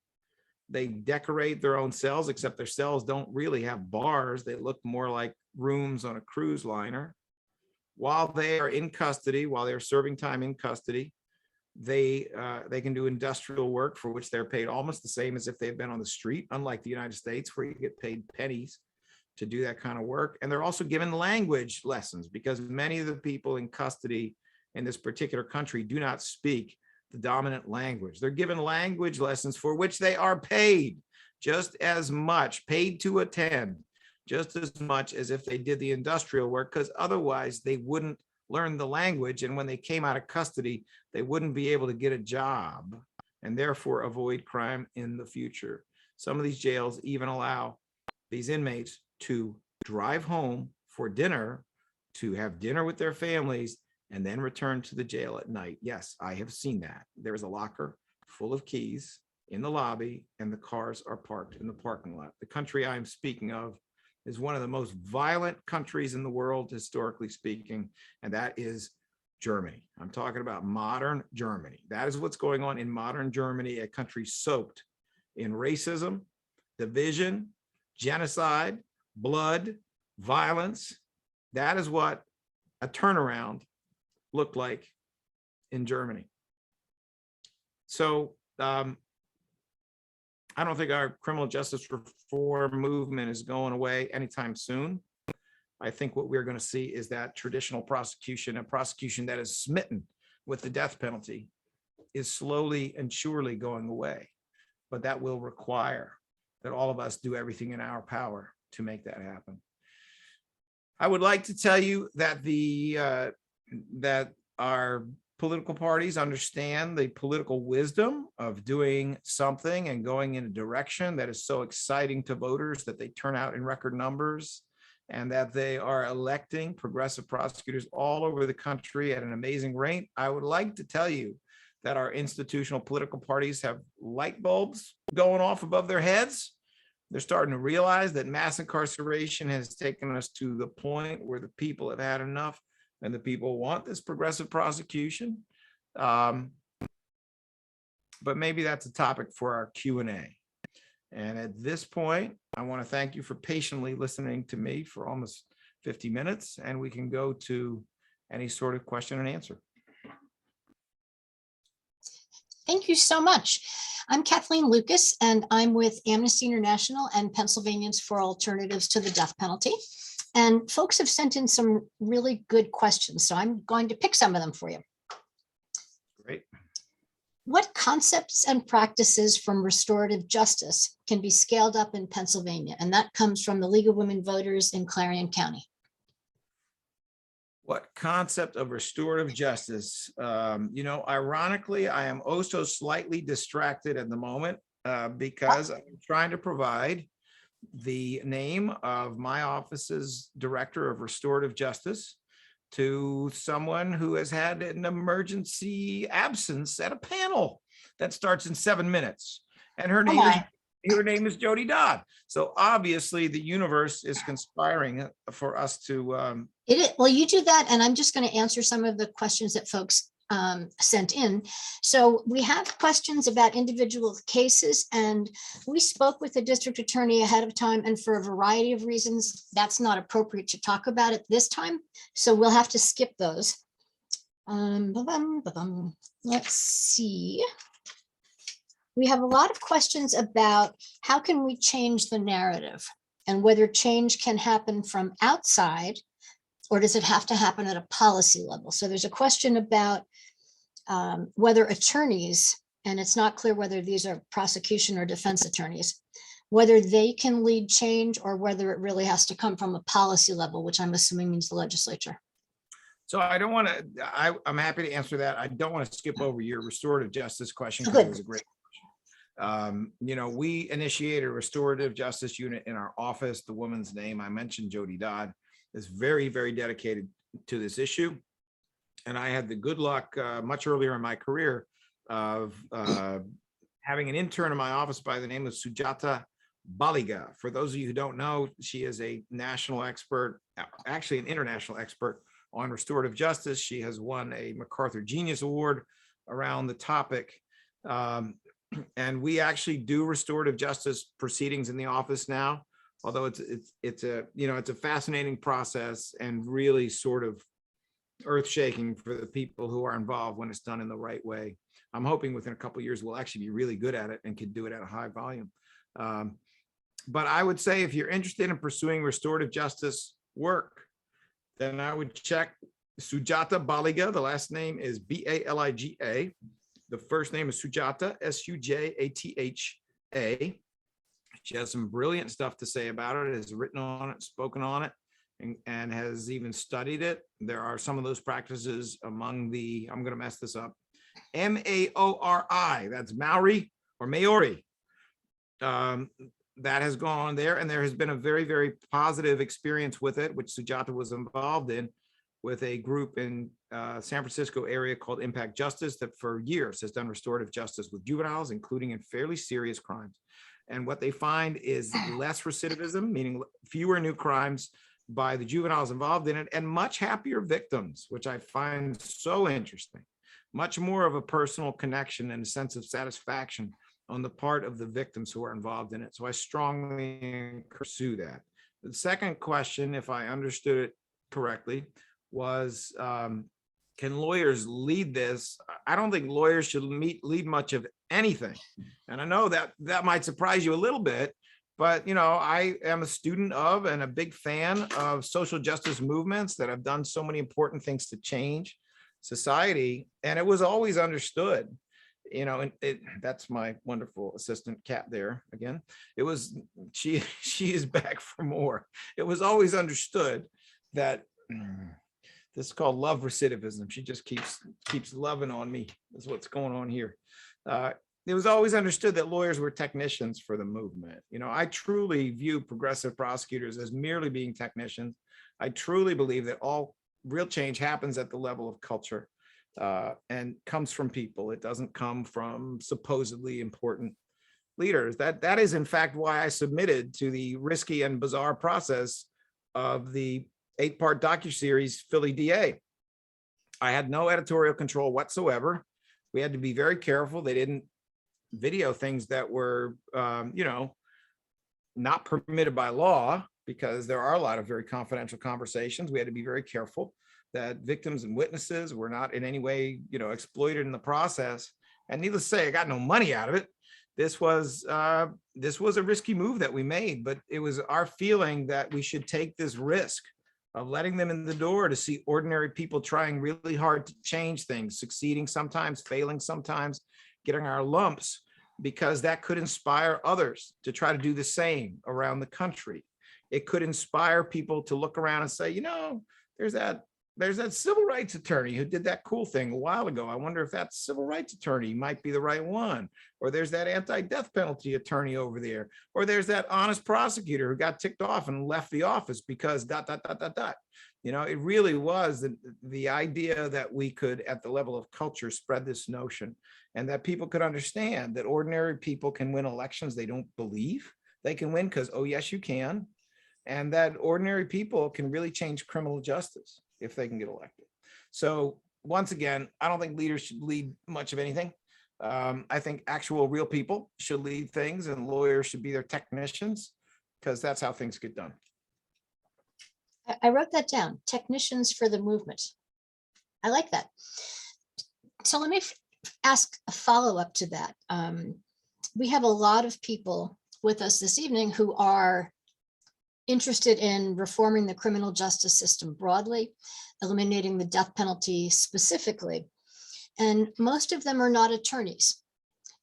They decorate their own cells, except their cells don't really have bars. They look more like rooms on a cruise liner. While they are in custody, while they're serving time in custody, they can do industrial work for which they're paid almost the same as if they've been on the street, unlike the United States, where you get paid pennies to do that kind of work. And they're also given language lessons because many of the people in custody in this particular country do not speak the dominant language. They're given language lessons for which they are paid just as much, paid to attend, just as much as if they did the industrial work, because otherwise they wouldn't learn the language. And when they came out of custody, they wouldn't be able to get a job and therefore avoid crime in the future. Some of these jails even allow these inmates to drive home for dinner, to have dinner with their families, and then return to the jail at night. Yes, I have seen that. There's a locker full of keys in the lobby, and the cars are parked in the parking lot. The country I'm speaking of is one of the most violent countries in the world, historically speaking, and that is Germany. I'm talking about modern Germany. That is what's going on in modern Germany, a country soaked in racism, division, genocide, blood, violence. That is what a turnaround looked like in Germany. So I don't think our criminal justice reform movement is going away anytime soon. I think what we're going to see is that traditional prosecution, a prosecution that is smitten with the death penalty, is slowly and surely going away. But that will require that all of us do everything in our power to make that happen. I would like to tell you that that our political parties understand the political wisdom of doing something and going in a direction that is so exciting to voters that they turn out in record numbers, and that they are electing progressive prosecutors all over the country at an amazing rate. I would like to tell you that our institutional political parties have light bulbs going off above their heads. They're starting to realize that mass incarceration has taken us to the point where the people have had enough, and the people want this progressive prosecution. But maybe that's a topic for our Q&A. And at this point, I want to thank you for patiently listening to me for almost 50 minutes, and we can go to any sort of question and answer. Thank you so much. I'm Kathleen Lucas, and I'm with Amnesty International and Pennsylvanians for Alternatives to the Death Penalty. And folks have sent in some really good questions, so I'm going to pick some of them for you. Great. What concepts and practices from restorative justice can be scaled up in Pennsylvania? And that comes from the League of Women Voters in Clarion County. What concept of restorative justice? Ironically, I am oh so slightly distracted at the moment because I'm trying to provide the name of my office's director of restorative justice to someone who has had an emergency absence at a panel that starts in 7 minutes. And her name is Jody Dodd. So obviously the universe is conspiring for us to Well, you do that, and I'm just going to answer some of the questions that folks sent in. So we have questions about individual cases, and we spoke with the district attorney ahead of time, and for a variety of reasons, that's not appropriate to talk about at this time. So we'll have to skip those. Let's see. We have a lot of questions about how can we change the narrative and whether change can happen from outside, or does it have to happen at a policy level? So there's a question about whether attorneys, and it's not clear whether these are prosecution or defense attorneys, whether they can lead change or whether it really has to come from a policy level, which I'm assuming means the legislature. So I don't want to, I'm happy to answer that. I don't want to skip over your restorative justice question because Good. it was a great question. We initiated a restorative justice unit in our office. The woman's name I mentioned, Jody Dodd, is very, very dedicated to this issue. And I had the good luck much earlier in my career of having an intern in my office by the name of Sujata Baliga. For those of you who don't know, she is a national expert, actually an international expert on restorative justice. She has won a MacArthur Genius Award around the topic. And we actually do restorative justice proceedings in the office now, although it's a fascinating process and really sort of earth-shaking for the people who are involved when it's done in the right way. I'm hoping within a couple of years we'll actually be really good at it and can do it at a high volume. But I would say if you're interested in pursuing restorative justice work, then I would check Sujata Baliga. The last name is Baliga. The first name is Sujata, Sujatha. She has some brilliant stuff to say about it, has written on it, spoken on it, and has even studied it. There are some of those practices among the, I'm going to mess this up, Maori, that's Maori or Maori. That has gone on there, and there has been a very, very positive experience with it, which Sujata was involved in with a group in San Francisco area called Impact Justice that for years has done restorative justice with juveniles, including in fairly serious crimes. And what they find is less recidivism, meaning fewer new crimes by the juveniles involved in it, and much happier victims, which I find so interesting. Much more of a personal connection and a sense of satisfaction on the part of the victims who are involved in it. So I strongly pursue that. The second question, if I understood it correctly, was can lawyers lead this? I don't think lawyers should lead much of anything. And I know that might surprise you a little bit, but I am a student of and a big fan of social justice movements that have done so many important things to change society. And it was always understood, and that's my wonderful assistant Kat there again. She is back for more. It was always understood that this is called love recidivism. She just keeps loving on me. That's what's going on here. It was always understood that lawyers were technicians for the movement. I truly view progressive prosecutors as merely being technicians. I truly believe that all real change happens at the level of culture and comes from people. It doesn't come from supposedly important leaders. That is, in fact, why I submitted to the risky and bizarre process of the 8-part docuseries Philly DA. I had no editorial control whatsoever. We had to be very careful. They didn't video things that were, not permitted by law, because there are a lot of very confidential conversations. We had to be very careful that victims and witnesses were not in any way, exploited in the process. And needless to say, I got no money out of it. This was a risky move that we made, but it was our feeling that we should take this risk of letting them in the door to see ordinary people trying really hard to change things, succeeding sometimes, failing sometimes, getting our lumps, because that could inspire others to try to do the same around the country. It could inspire people to look around and say, there's that there's that civil rights attorney who did that cool thing a while ago. I wonder if that civil rights attorney might be the right one. Or there's that anti-death penalty attorney over there. Or there's that honest prosecutor who got ticked off and left the office because ... You know, it really was the idea that we could, at the level of culture, spread this notion, and that people could understand that ordinary people can win elections they don't believe they can win because, oh, yes, you can. And that ordinary people can really change criminal justice if they can get elected. So once again, I don't think leaders should lead much of anything. I think actual real people should lead things, and lawyers should be their technicians, because that's how things get done. I wrote that down, technicians for the movement. I like that. So let me ask a follow-up to that. We have a lot of people with us this evening who are interested in reforming the criminal justice system broadly, eliminating the death penalty specifically. And most of them are not attorneys.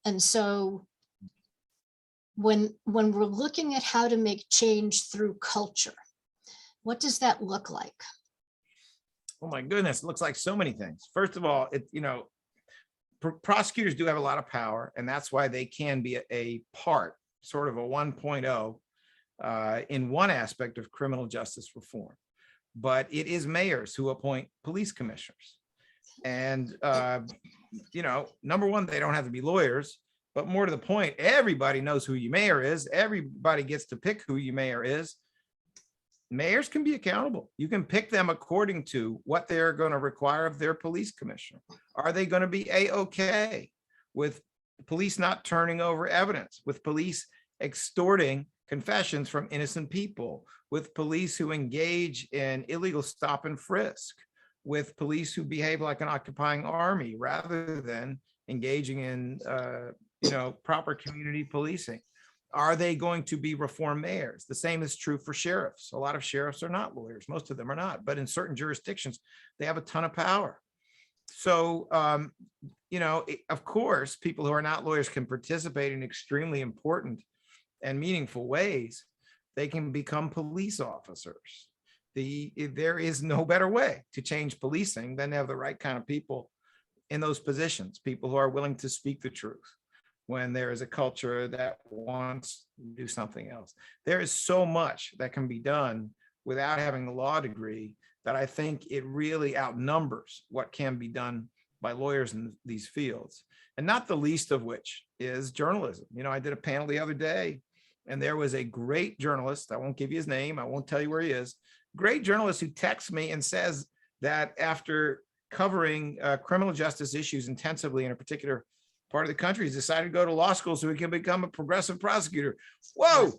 And so when we're looking at how to make change through culture, what does that look like? Oh my goodness, it looks like so many things. First of all, prosecutors do have a lot of power, and that's why they can be a part, sort of a 1.0 in one aspect of criminal justice reform. But it is mayors who appoint police commissioners. And, number one, they don't have to be lawyers, but more to the point, everybody knows who your mayor is. Everybody gets to pick who your mayor is. Mayors can be accountable. You can pick them according to what they're going to require of their police commissioner. Are they going to be A-OK with police not turning over evidence, with police extorting confessions from innocent people, with police who engage in illegal stop and frisk, with police who behave like an occupying army rather than engaging in proper community policing? Are they going to be reform mayors? The same is true for sheriffs. A lot of sheriffs are not lawyers. Most of them are not, but in certain jurisdictions, they have a ton of power. So, of course, people who are not lawyers can participate in extremely important and meaningful ways. They can become police officers. There is no better way to change policing than to have the right kind of people in those positions, people who are willing to speak the truth when there is a culture that wants to do something else. There is so much that can be done without having a law degree that I think it really outnumbers what can be done by lawyers in these fields, and not the least of which is journalism. I did a panel the other day, and there was a great journalist. I won't give you his name. I won't tell you where he is. Great journalist who texts me and says that after covering criminal justice issues intensively in a particular part of the country, he's decided to go to law school so he can become a progressive prosecutor. Whoa,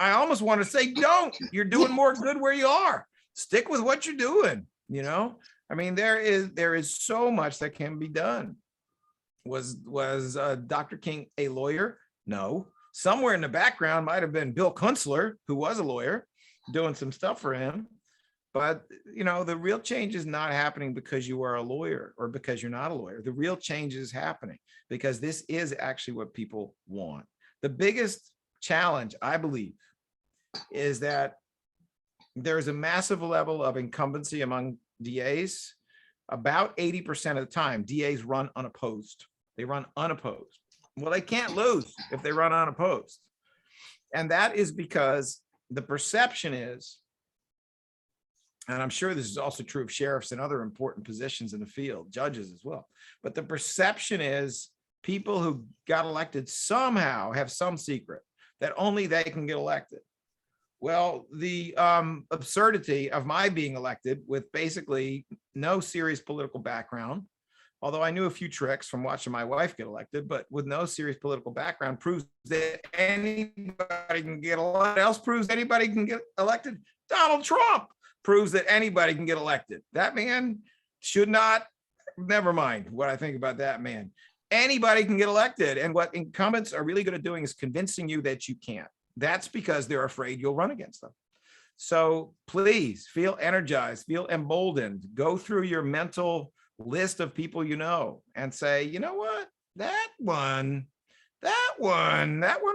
I almost want to say, don't. You're doing more good where you are. Stick with what you're doing. I mean, there is so much that can be done. Was Dr. King a lawyer? No. Somewhere in the background might have been Bill Kunstler, who was a lawyer, doing some stuff for him. But, the real change is not happening because you are a lawyer or because you're not a lawyer. The real change is happening because this is actually what people want. The biggest challenge, I believe, is that there's a massive level of incumbency among DAs. About 80% of the time, DAs run unopposed. They run unopposed. Well, they can't lose if they run unopposed. And that is because the perception is, and I'm sure this is also true of sheriffs and other important positions in the field, judges as well, but the perception is people who got elected somehow have some secret that only they can get elected. Well, the absurdity of my being elected with basically no serious political background, although I knew a few tricks from watching my wife get elected, but with no serious political background, proves that anybody can get elected. What else proves anybody can get elected? Donald Trump proves that anybody can get elected. That man should not, never mind what I think about that man. Anybody can get elected. And what incumbents are really good at doing is convincing you that you can't. That's because they're afraid you'll run against them. So please feel energized, feel emboldened, go through your mental list of people and say, you know what, that one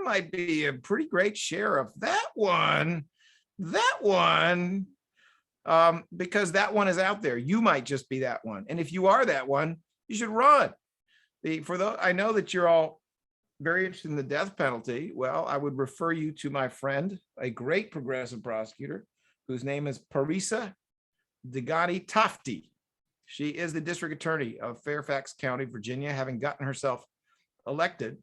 might be a pretty great sheriff. That one, because that one is out there. You might just be that one. And if you are that one, you should run. I know that you're all very interested in the death penalty. Well, I would refer you to my friend, a great progressive prosecutor, whose name is Parisa Degani Tofty. She is the district attorney of Fairfax County, Virginia, having gotten herself elected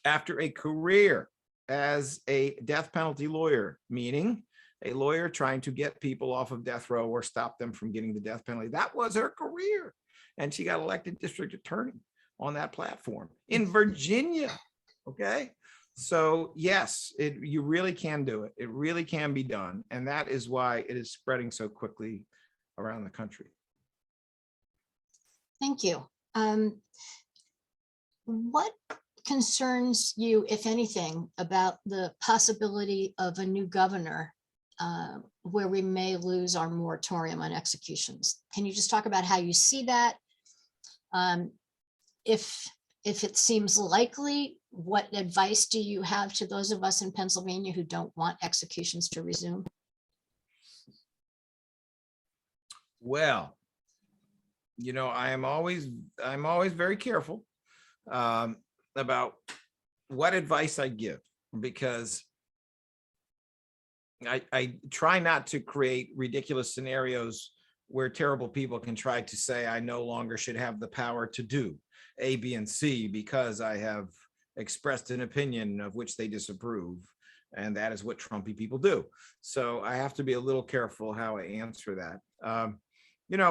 after a career as a death penalty lawyer, meaning a lawyer trying to get people off of death row or stop them from getting the death penalty. That was her career. And she got elected district attorney on that platform in Virginia. Okay. So yes, you really can do it. It really can be done. And that is why it is spreading so quickly around the country. Thank you. What concerns you, if anything, about the possibility of a new governor where we may lose our moratorium on executions? Can you just talk about how you see that? If it seems likely, what advice do you have to those of us in Pennsylvania who don't want executions to resume? Well, I'm always very careful about what advice I give, because I try not to create ridiculous scenarios where terrible people can try to say I no longer should have the power to do A, B, and C because I have expressed an opinion of which they disapprove. And that is what Trumpy people do. So I have to be a little careful how I answer that.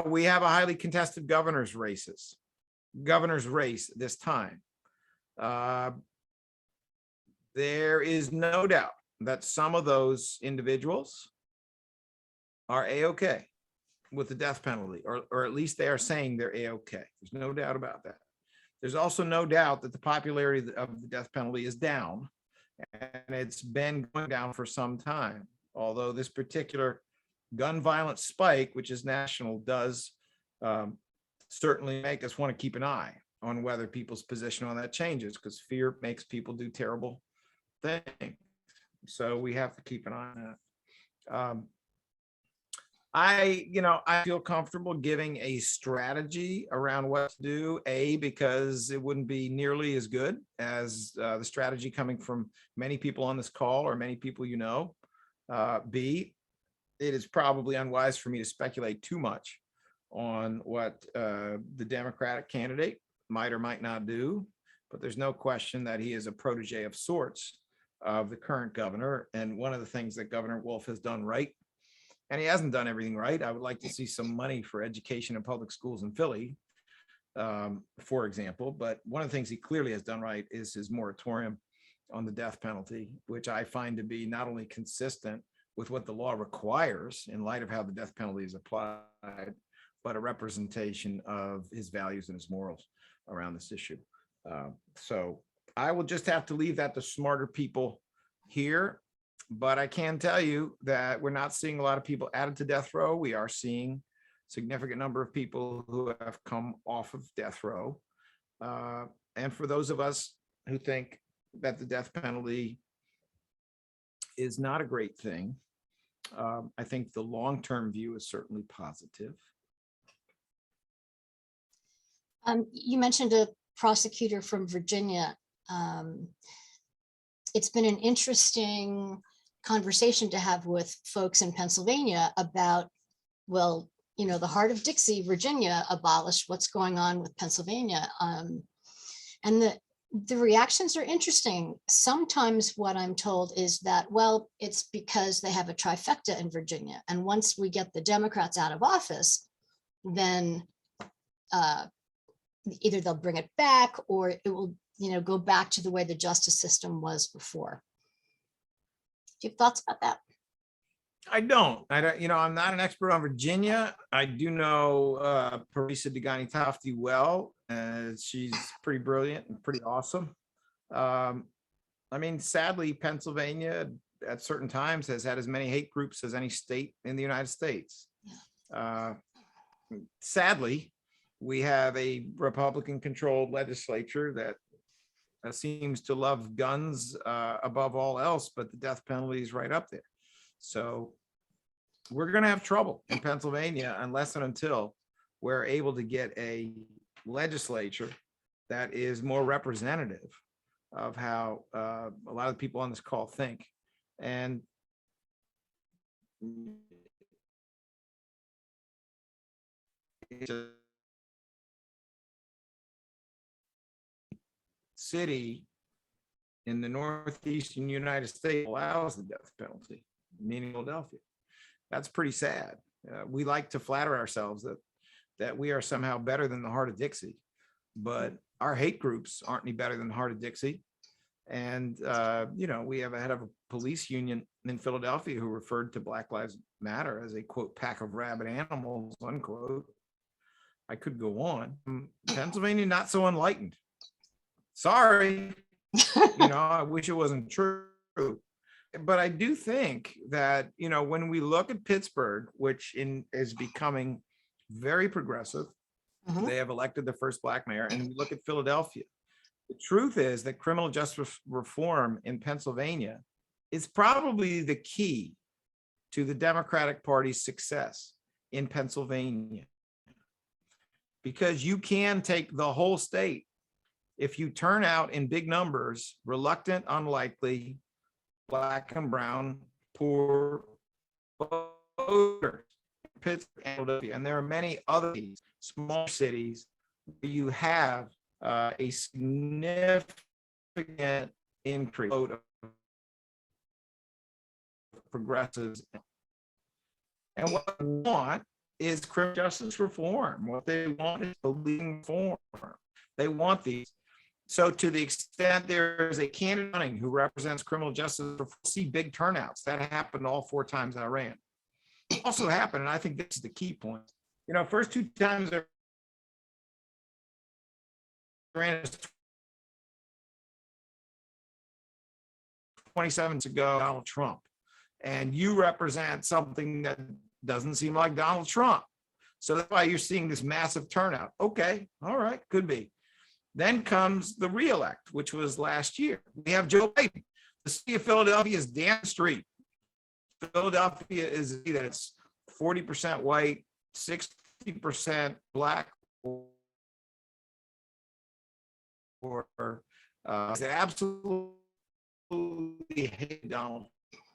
We have a highly contested governor's race this time. There is no doubt that some of those individuals are A-OK with the death penalty, or at least they are saying they're A-OK. There's no doubt about that. There's also no doubt that the popularity of the death penalty is down, and it's been going down for some time. Although this particular gun violence spike, which is national, does certainly make us want to keep an eye on whether people's position on that changes, because fear makes people do terrible things. So we have to keep an eye on that. I feel comfortable giving a strategy around what to do, A, because it wouldn't be nearly as good as the strategy coming from many people on this call or many people B, it is probably unwise for me to speculate too much on what the Democratic candidate might or might not do, but there's no question that he is a protege of sorts of the current governor. And one of the things that Governor Wolf has done right, and he hasn't done everything right. I would like to see some money for education in public schools in Philly, for example. But one of the things he clearly has done right is his moratorium on the death penalty, which I find to be not only consistent with what the law requires in light of how the death penalty is applied, but a representation of his values and his morals around this issue. So I will just have to leave that to smarter people here. But I can tell you that we're not seeing a lot of people added to death row. We are seeing a significant number of people who have come off of death row. And for those of us who think that the death penalty is not a great thing, I think the long-term view is certainly positive. You mentioned a prosecutor from Virginia. It's been an interesting conversation to have with folks in Pennsylvania about, well, the heart of Dixie, Virginia abolished. What's going on with Pennsylvania? And the reactions are interesting. Sometimes what I'm told is that, well, it's because they have a trifecta in Virginia. And once we get the Democrats out of office, then either they'll bring it back or it will, go back to the way the justice system was before. Do you have thoughts about that? I don't, I'm not an expert on Virginia. I do know Parisa Degani Tofty well. She's pretty brilliant and pretty awesome. Sadly, Pennsylvania at certain times has had as many hate groups as any state in the United States. Sadly, we have a Republican-controlled legislature that seems to love guns above all else, but the death penalty is right up there. So we're going to have trouble in Pennsylvania unless and until we're able to get a legislature that is more representative of how a lot of the people on this call think. And city in the northeastern United States allows the death penalty, meaning Philadelphia. That's pretty sad. We like to flatter ourselves that we are somehow better than the Heart of Dixie, but our hate groups aren't any better than the Heart of Dixie. And we have a head of a police union in Philadelphia who referred to Black Lives Matter as a quote pack of rabid animals unquote. I could go on. Pennsylvania not so enlightened. Sorry. I wish it wasn't true. But I do think that, when we look at Pittsburgh, which is becoming very progressive, they have elected the first Black mayor, and we look at Philadelphia. The truth is that criminal justice reform in Pennsylvania is probably the key to the Democratic Party's success in Pennsylvania. Because you can take the whole state if you turn out in big numbers, reluctant, unlikely, Black and brown, poor voters, Pittsburgh and Philadelphia. And there are many other small cities where you have a significant increase of progressives. And what they want is criminal justice reform. What they want is policing reform. They want these. So to the extent there is a candidate who represents criminal justice, we'll see big turnouts. That happened all 4 times I ran. It also happened, and I think this is the key point. First 2 times I ran 27 ago, Donald Trump. And you represent something that doesn't seem like Donald Trump. So that's why you're seeing this massive turnout. Okay, all right, could be. Then comes the reelect, which was last year. We have Joe Biden. The city of Philadelphia is damn street. Philadelphia is that it's 40% white, 60% Black, or that absolutely hate Donald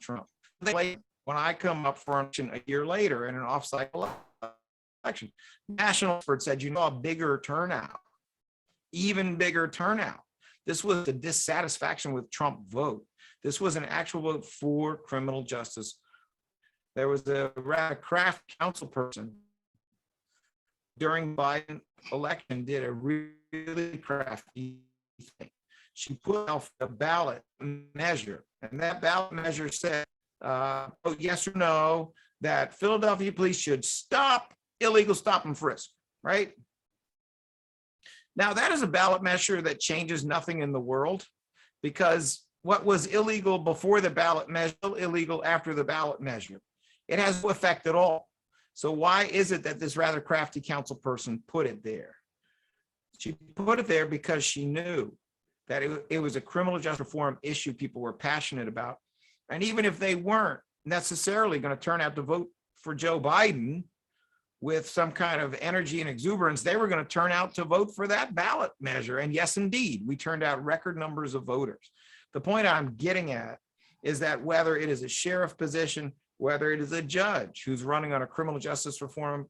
Trump. When I come up for election a year later in an off-cycle election, national experts said, a bigger turnout. Even bigger turnout. This was a dissatisfaction with Trump vote. This was an actual vote for criminal justice. There was a rather crafty council person during Biden election did a really crafty thing. She put out a ballot measure, and that ballot measure said, yes or no, that Philadelphia police should stop illegal stop and frisk, right? Now, that is a ballot measure that changes nothing in the world, because what was illegal before the ballot measure is illegal after the ballot measure. It has no effect at all. So why is it that this rather crafty council person put it there? She put it there because she knew that it was a criminal justice reform issue people were passionate about. And even if they weren't necessarily going to turn out to vote for Joe Biden with some kind of energy and exuberance, they were going to turn out to vote for that ballot measure. And yes, indeed, we turned out record numbers of voters. The point I'm getting at is that whether it is a sheriff position, whether it is a judge who's running on a criminal justice reform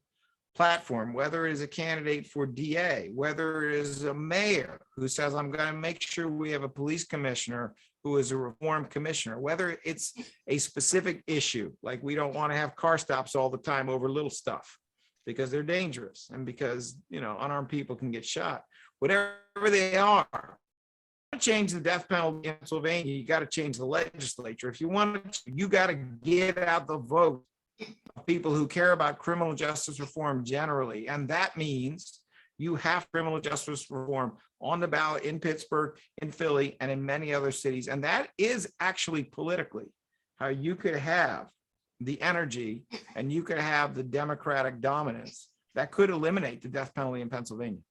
platform, whether it is a candidate for DA, whether it is a mayor who says, I'm going to make sure we have a police commissioner who is a reform commissioner, whether it's a specific issue, like we don't want to have car stops all the time over little stuff, because they're dangerous and because, unarmed people can get shot. Whatever they are, to change the death penalty in Pennsylvania, you got to change the legislature. If you want to, you got to get out the vote of people who care about criminal justice reform generally. And that means you have criminal justice reform on the ballot in Pittsburgh, in Philly, and in many other cities. And that is actually politically how you could have the energy and you could have the Democratic dominance that could eliminate the death penalty in Pennsylvania.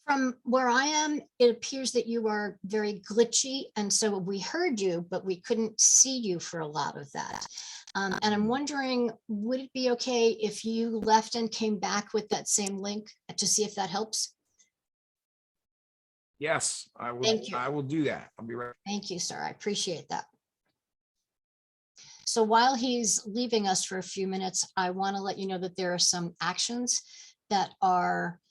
From where I am, it appears that you are very glitchy. And so we heard you, but we couldn't see you for a lot of that. And I'm wondering, would it be okay if you left and came back with that same link to see if that helps? Yes, I will. Thank you. I will do that. I'll be right. Thank you, sir. I appreciate that. So while he's leaving us for a few minutes, I want to let you know that there are some actions that are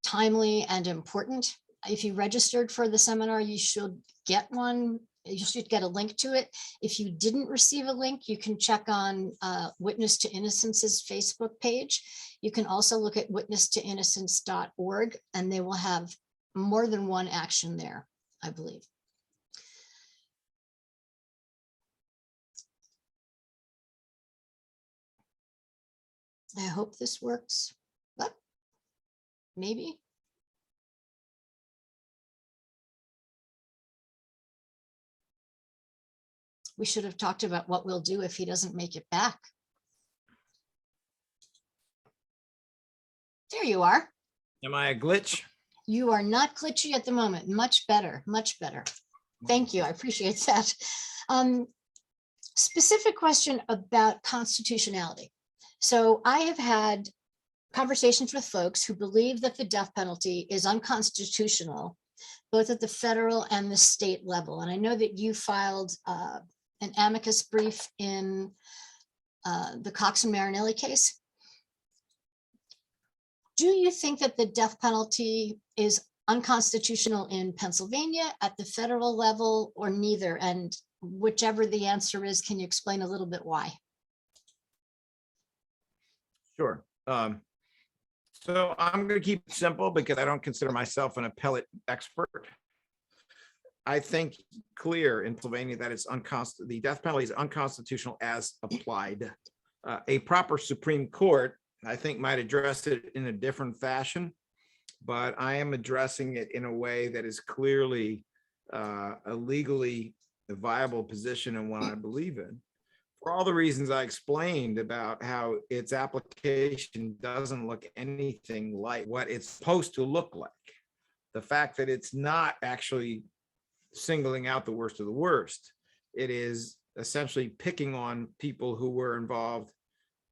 timely and important. If you registered for the seminar, you should get one. You should get a link to it. If you didn't receive a link, you can check on Witness to Innocence's Facebook page. You can also look at witnesstoinnocence.org, and they will have more than one action there, I believe. I hope this works, but maybe. We should have talked about what we'll do if he doesn't make it back. There you are. Am I a glitch? You are not glitchy at the moment. Much better, much better. Thank you. I appreciate that. Specific question about constitutionality. So I have had conversations with folks who believe that the death penalty is unconstitutional, both at the federal and the state level. And I know that you filed an amicus brief in the Cox and Marinelli case. Do you think that the death penalty is unconstitutional in Pennsylvania at the federal level, or neither? And whichever the answer is, can you explain a little bit why? Sure. So I'm going to keep it simple because I don't consider myself an appellate expert. I think clear in Pennsylvania that it's the death penalty is unconstitutional as applied. A proper Supreme Court, I think, might address it in a different fashion, but I am addressing it in a way that is clearly a legally viable position and one I believe in. For all the reasons I explained about how its application doesn't look anything like what it's supposed to look like. The fact that it's not actually singling out the worst of the worst. It is essentially picking on people who were involved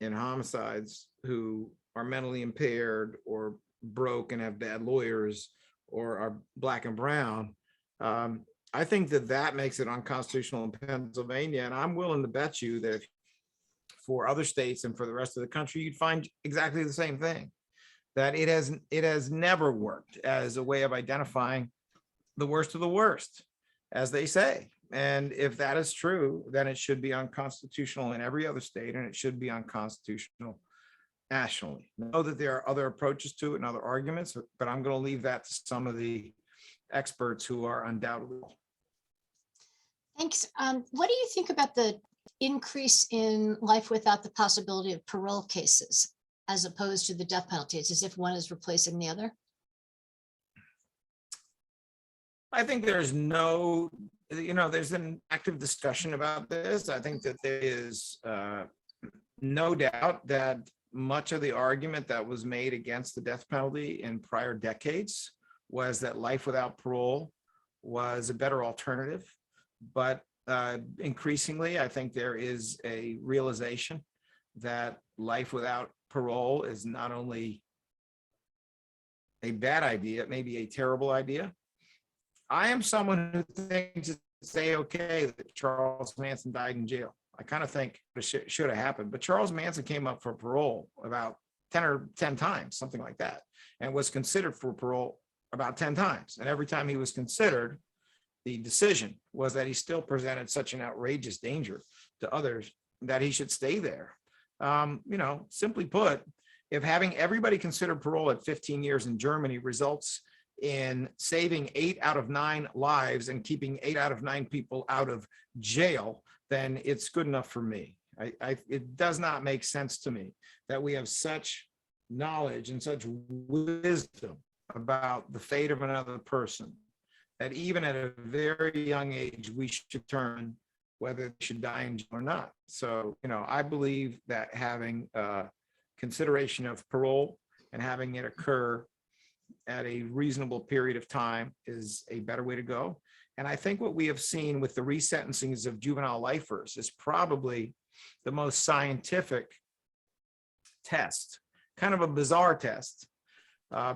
in homicides, who are mentally impaired or broke and have bad lawyers or are Black and brown. I think that that makes it unconstitutional in Pennsylvania, and I'm willing to bet you that for other states and for the rest of the country, you'd find exactly the same thing, that it has never worked as a way of identifying the worst of the worst, as they say. And if that is true, then it should be unconstitutional in every other state, and it should be unconstitutional nationally. I know that there are other approaches to it and other arguments, but I'm going to leave that to some of the experts who are undoubtedly. Thanks. What do you think about the increase in life without the possibility of parole cases as opposed to the death penalty? It's as if one is replacing the other. I think there's there's an active discussion about this. I think that there is no doubt that much of the argument that was made against the death penalty in prior decades was that life without parole was a better alternative. But increasingly, I think there is a realization that life without parole is not only a bad idea, it may be a terrible idea. I am someone who thinks it's okay that Charles Manson died in jail. I kind of think it should have happened, but Charles Manson came up for parole about 10 times, something like that, and was considered for parole about 10 times. And every time he was considered, the decision was that he still presented such an outrageous danger to others that he should stay there. Simply put, if having everybody consider parole at 15 years in Germany results in saving 8 out of 9 lives and keeping 8 out of 9 people out of jail, then it's good enough for me. It does not make sense to me that we have such knowledge and such wisdom about the fate of another person that even at a very young age, we should determine whether they should die in jail or not. So, I believe that having consideration of parole and having it occur at a reasonable period of time is a better way to go. And I think what we have seen with the resentencings of juvenile lifers is probably the most scientific test, kind of a bizarre test,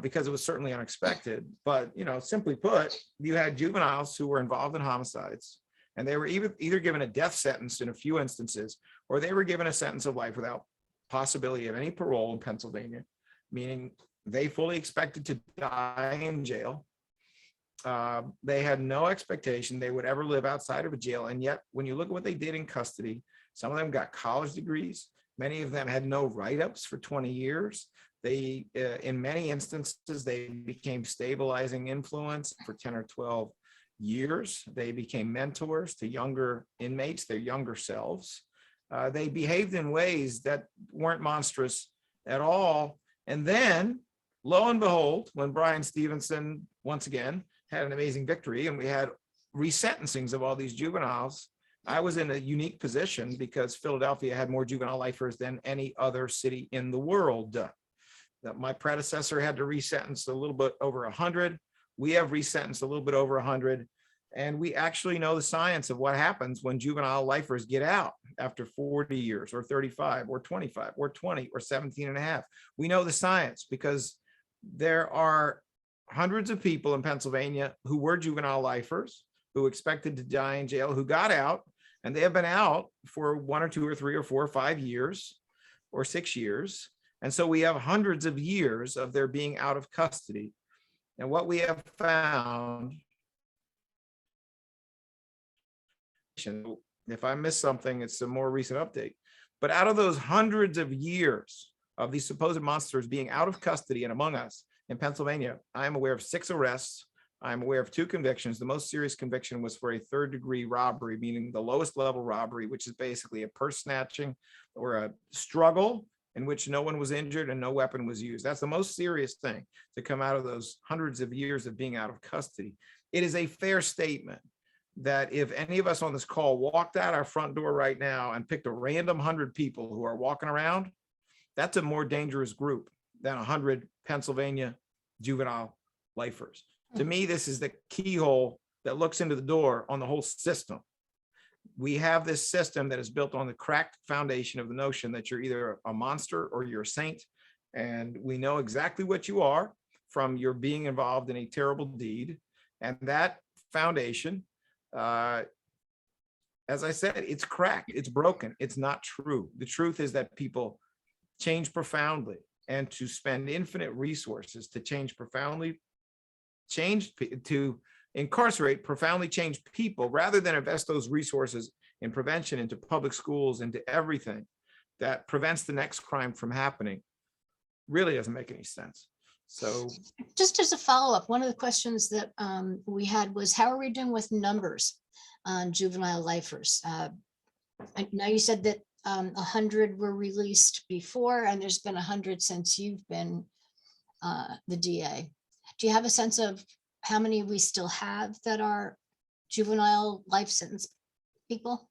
because it was certainly unexpected. But, simply put, you had juveniles who were involved in homicides, and they were either given a death sentence in a few instances, or they were given a sentence of life without possibility of any parole in Pennsylvania, meaning they fully expected to die in jail. They had no expectation they would ever live outside of a jail. And yet, when you look at what they did in custody, some of them got college degrees. Many of them had no write-ups for 20 years. They, in many instances, they became stabilizing influence for 10 or 12 years. They became mentors to younger inmates, their younger selves. They behaved in ways that weren't monstrous at all. And then, lo and behold, when Brian Stevenson, once again, had an amazing victory and we had resentencings of all these juveniles, I was in a unique position because Philadelphia had more juvenile lifers than any other city in the world. My predecessor had to resentence a little bit over 100. We have resentenced a little bit over 100. And we actually know the science of what happens when juvenile lifers get out after 40 years or 35 or 25 or 20 or 17 and a half. We know the science because there are hundreds of people in Pennsylvania who were juvenile lifers, who expected to die in jail, who got out, and they have been out for 1 or 2 or 3 or 4 or 5 years or 6 years. And so we have hundreds of years of their being out of custody. And what we have found, if I miss something, it's a more recent update. But out of those hundreds of years of these supposed monsters being out of custody and among us in Pennsylvania, I am aware of 6 arrests. I'm aware of 2 convictions. The most serious conviction was for a 3rd-degree robbery, meaning the lowest level robbery, which is basically a purse snatching or a struggle in which no one was injured and no weapon was used. That's the most serious thing to come out of those hundreds of years of being out of custody. It is a fair statement that if any of us on this call walked out our front door right now and picked a random 100 people who are walking around, that's a more dangerous group than 100 Pennsylvania juvenile lifers. To me, this is the keyhole that looks into the door on the whole system. We have this system that is built on the cracked foundation of the notion that you're either a monster or you're a saint. And we know exactly what you are from your being involved in a terrible deed. And that foundation, as I said, it's cracked, it's broken, it's not true. The truth is that people change profoundly, and to spend infinite resources to change profoundly, to incarcerate profoundly changed people rather than invest those resources in prevention, into public schools, into everything that prevents the next crime from happening, really doesn't make any sense. So just as a follow-up, one of the questions that we had was, how are we doing with numbers on juvenile lifers? I know you said that 100 were released before, and there's been 100 since you've been the DA. Do you have a sense of how many we still have that are juvenile life sentence people?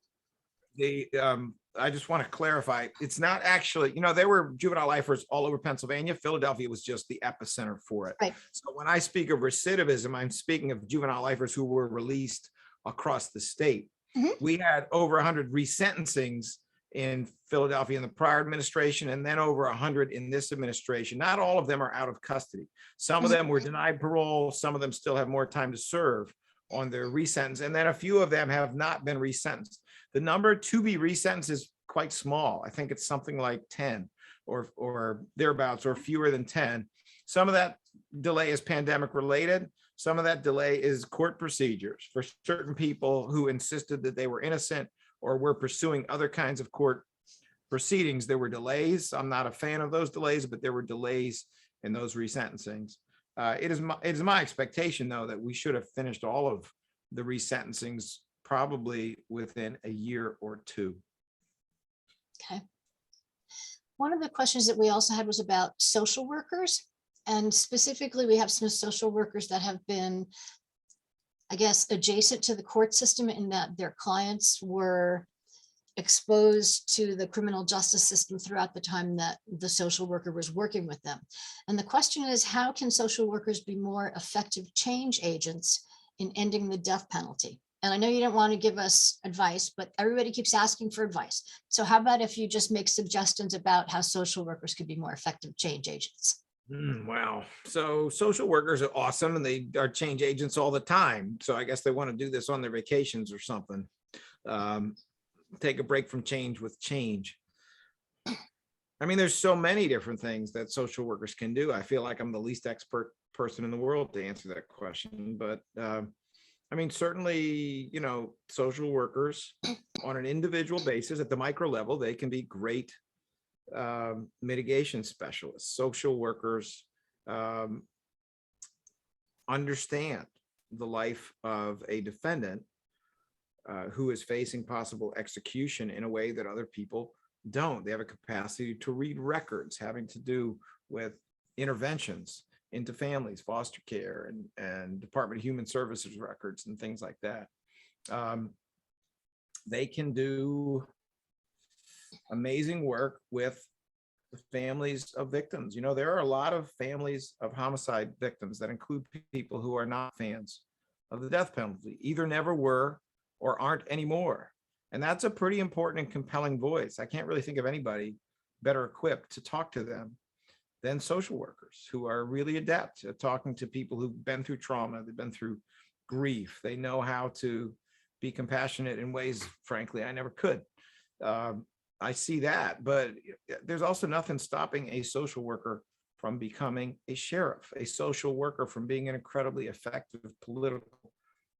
I just want to clarify, it's not actually, there were juvenile lifers all over Pennsylvania. Philadelphia was just the epicenter for it. Right. So when I speak of recidivism, I'm speaking of juvenile lifers who were released across the state. Mm-hmm. We had over 100 resentencings in Philadelphia in the prior administration, and then over 100 in this administration. Not all of them are out of custody. Some of them were denied parole. Some of them still have more time to serve on their resentence. And then a few of them have not been resentenced. The number to be resentenced is quite small. I think it's something like 10 or thereabouts, or fewer than 10. Some of that delay is pandemic related. Some of that delay is court procedures for certain people who insisted that they were innocent or were pursuing other kinds of court proceedings. There were delays. I'm not a fan of those delays, but there were delays in those resentencings. It is my expectation, though, that we should have finished all of the resentencings probably within a year or 2. Okay. One of the questions that we also had was about social workers. And specifically, we have some social workers that have been, I guess, adjacent to the court system in that their clients were exposed to the criminal justice system throughout the time that the social worker was working with them. And the question is, how can social workers be more effective change agents in ending the death penalty? And I know you don't want to give us advice, but everybody keeps asking for advice. So how about if you just make suggestions about how social workers could be more effective change agents? Wow. So social workers are awesome and they are change agents all the time. So I guess they want to do this on their vacations or something. Take a break from change with change. I mean, there's so many different things that social workers can do. I feel like I'm the least expert person in the world to answer that question, but I mean, certainly, social workers on an individual basis at the micro level, they can be great mitigation specialists. Social workers understand the life of a defendant who is facing possible execution in a way that other people don't. They have a capacity to read records having to do with interventions into families, foster care, and Department of Human Services records and things like that. They can do amazing work with the families of victims. There are a lot of families of homicide victims that include people who are not fans of the death penalty, either never were or aren't anymore. And that's a pretty important and compelling voice. I can't really think of anybody better equipped to talk to them than social workers, who are really adept at talking to people who've been through trauma, they've been through grief. They know how to be compassionate in ways, frankly, I never could. I see that, but there's also nothing stopping a social worker from becoming a sheriff, a social worker from being an incredibly effective political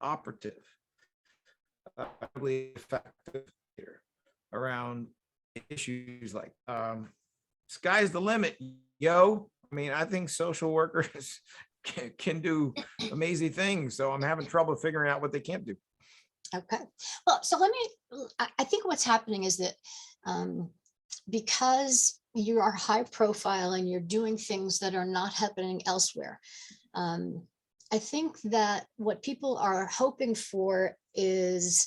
operative, incredibly effective leader around issues like sky's the limit, yo. I mean, I think social workers can do amazing things. So I'm having trouble figuring out what they can't do. Okay. Well, so I think what's happening is that because you are high profile and you're doing things that are not happening elsewhere, I think that what people are hoping for is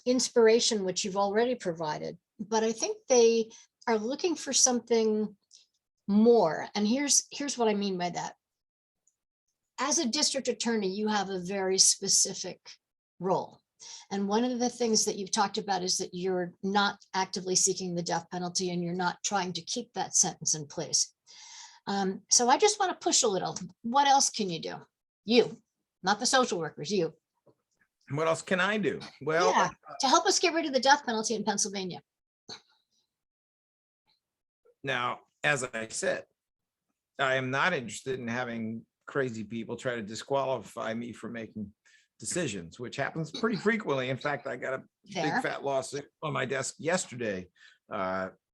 inspiration, which you've already provided. But I think they are looking for something more. And here's what I mean by that. As a district attorney, you have a very specific role. And one of the things that you've talked about is that you're not actively seeking the death penalty and you're not trying to keep that sentence in place. So I just want to push a little. What else can you do? You, not the social workers, you. What else can I do? Well, yeah, to help us get rid of the death penalty in Pennsylvania. Now, as I said, I am not interested in having crazy people try to disqualify me from making decisions, which happens pretty frequently. In fact, I got a big fat lawsuit on my desk yesterday.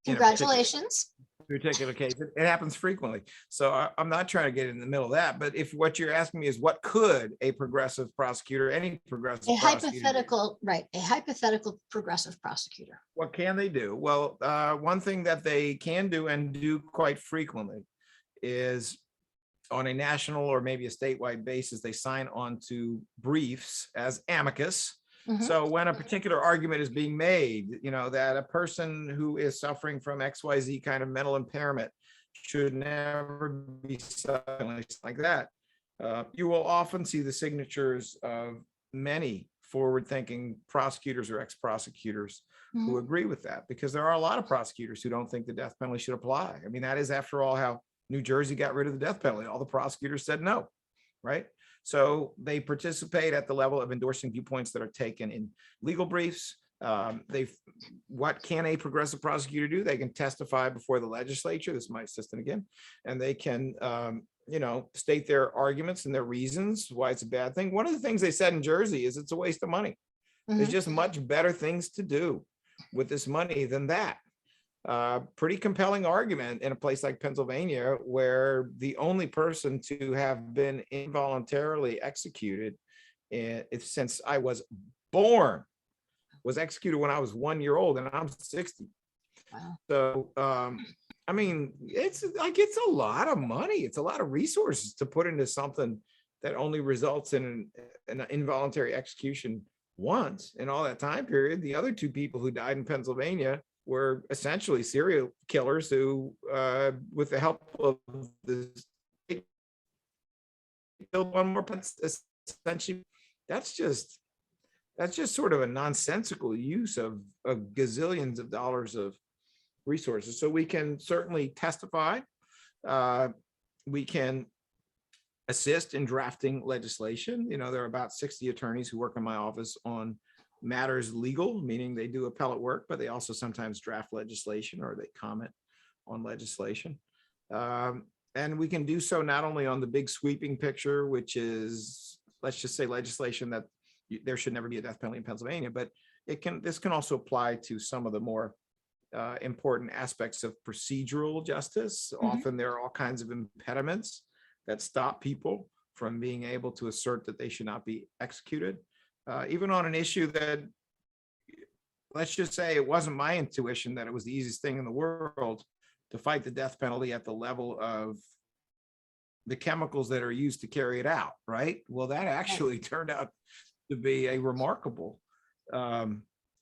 Congratulations. Particular case. It happens frequently. So I'm not trying to get in the middle of that. But if what you're asking me is what could a progressive prosecutor, any progressive hypothetical, right? A hypothetical progressive prosecutor. What can they do? Well, one thing that they can do and do quite frequently is on a national or maybe a statewide basis, they sign on to briefs as amicus. Mm-hmm. So when a particular argument is being made, that a person who is suffering from XYZ kind of mental impairment should never be silenced like that. You will often see the signatures of many forward-thinking prosecutors or ex-prosecutors mm-hmm. who agree with that, because there are a lot of prosecutors who don't think the death penalty should apply. I mean, that is, after all, how New Jersey got rid of the death penalty. All the prosecutors said no, right? So they participate at the level of endorsing viewpoints that are taken in legal briefs. What can a progressive prosecutor do? They can testify before the legislature. This is my assistant again, and they can, state their arguments and their reasons why it's a bad thing. One of the things they said in Jersey is it's a waste of money. Mm-hmm. There's just much better things to do with this money than that. Pretty compelling argument in a place like Pennsylvania, where the only person to have been involuntarily executed since I was born was executed when I was 1 year old, and I'm 60. Wow. So, I mean, it's a lot of money. It's a lot of resources to put into something that only results in an involuntary execution once in all that time period. The other two people who died in Pennsylvania were essentially serial killers who, with the help of the state, killed one more. Essentially, that's just that's just sort of a nonsensical use of gazillions of dollars of resources. So we can certainly testify. We can assist in drafting legislation. You know, there are about 60 attorneys who work in my office on matters legal, meaning they do appellate work, but they also sometimes draft legislation or they comment on legislation. And we can do so not only on the big sweeping picture, which is, let's just say, legislation that there should never be a death penalty in Pennsylvania, but this can also apply to some of the more important aspects of procedural justice. Often there are all kinds of impediments that stop people from being able to assert that they should not be executed. Even on an issue that, let's just say, it wasn't my intuition that it was the easiest thing in the world to fight the death penalty at the level of the chemicals that are used to carry it out, right? Well, that actually turned out to be a remarkable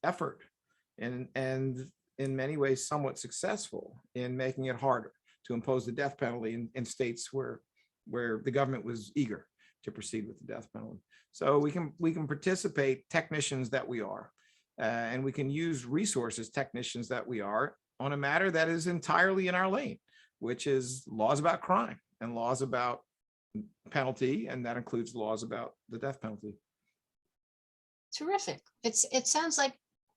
effort and in many ways somewhat successful in making it harder to impose the death penalty in states where the government was eager to proceed with the death penalty. So we can participate, technicians that we are, and we can use resources, technicians that we are, on a matter that is entirely in our lane, which is laws about crime and laws about penalty, and that includes laws about the death penalty. Terrific. It sounds like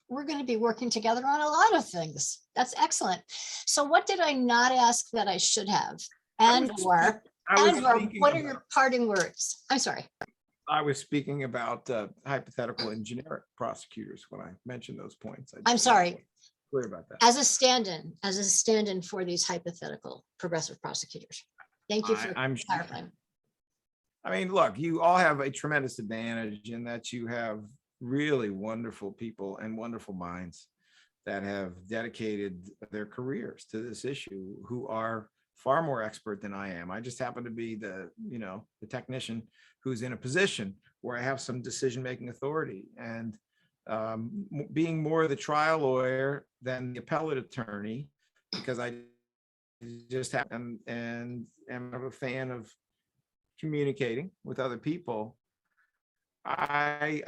we're going to be working together on a lot of things. That's excellent. So what did I not ask that I should have? And what are your parting words? I'm sorry. I was speaking about hypothetical and generic prosecutors when I mentioned those points. I'm sorry. Clear about that. As a stand-in for these hypothetical progressive prosecutors. Thank you for clarifying. I mean, look, you all have a tremendous advantage in that you have really wonderful people and wonderful minds that have dedicated their careers to this issue, who are far more expert than I am. I just happen to be the technician who's in a position where I have some decision-making authority, and being more the trial lawyer than the appellate attorney, because I just happen and am a fan of communicating with other people. I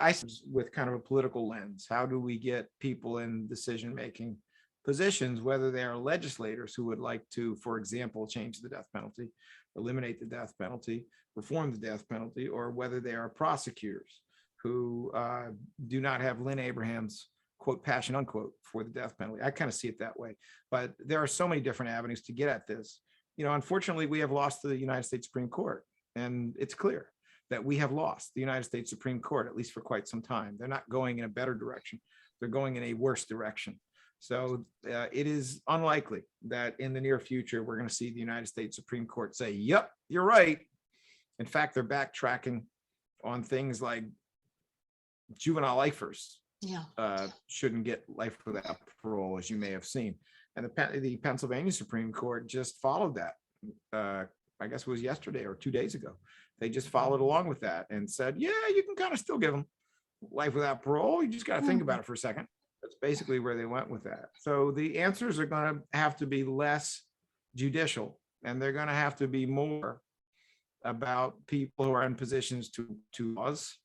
with kind of a political lens. How do we get people in decision-making positions, whether they are legislators who would like to, for example, change the death penalty, eliminate the death penalty, reform the death penalty, or whether they are prosecutors who do not have Lynn Abraham's quote passion unquote for the death penalty. I kind of see it that way, but there are so many different avenues to get at this. You know, unfortunately, we have lost to the United States Supreme Court, and it's clear that we have lost the United States Supreme Court, at least for quite some time. They're not going in a better direction. They're going in a worse direction. So it is unlikely that in the near future, we're going to see the United States Supreme Court say, yep, you're right. In fact, they're backtracking on things like juvenile lifers shouldn't get life without parole, as you may have seen. And the Pennsylvania Supreme Court just followed that. I guess it was yesterday or 2 days ago. They just followed along with that and said, yeah, you can kind of still give them life without parole. You just got to think about it for a second. That's basically where they went with that. So the answers are going to have to be less judicial, and they're going to have to be more about people who are in positions to laws,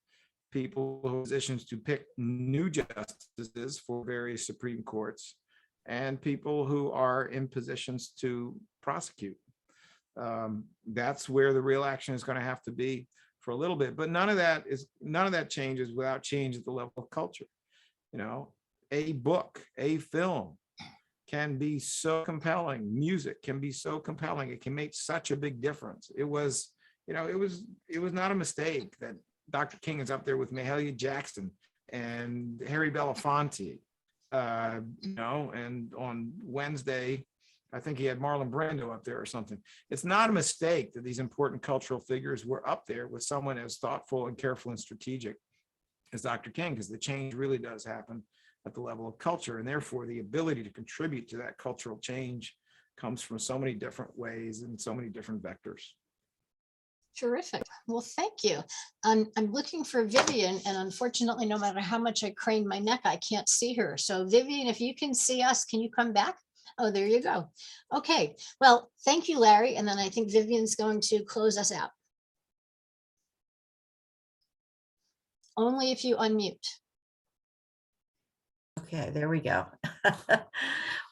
people who are in positions to pick new justices for various Supreme Courts, and people who are in positions to prosecute. That's where the real action is going to have to be for a little bit. But none of that changes without change at the level of culture. You know, a book, a film can be so compelling. Music can be so compelling. It can make such a big difference. It was not a mistake that Dr. King is up there with Mahalia Jackson and Harry Belafonte, and on Wednesday, I think he had Marlon Brando up there or something. It's not a mistake that these important cultural figures were up there with someone as thoughtful and careful and strategic as Dr. King, because the change really does happen at the level of culture. And therefore, the ability to contribute to that cultural change comes from so many different ways and so many different vectors. Terrific. Well, thank you. I'm looking for Vivian, and unfortunately, no matter how much I crane my neck, I can't see her. So Vivian, if you can see us, can you come back? Oh, there you go. Okay. Well, thank you, Larry. And then I think Vivian's going to close us out. Only if you unmute. Okay, there we go.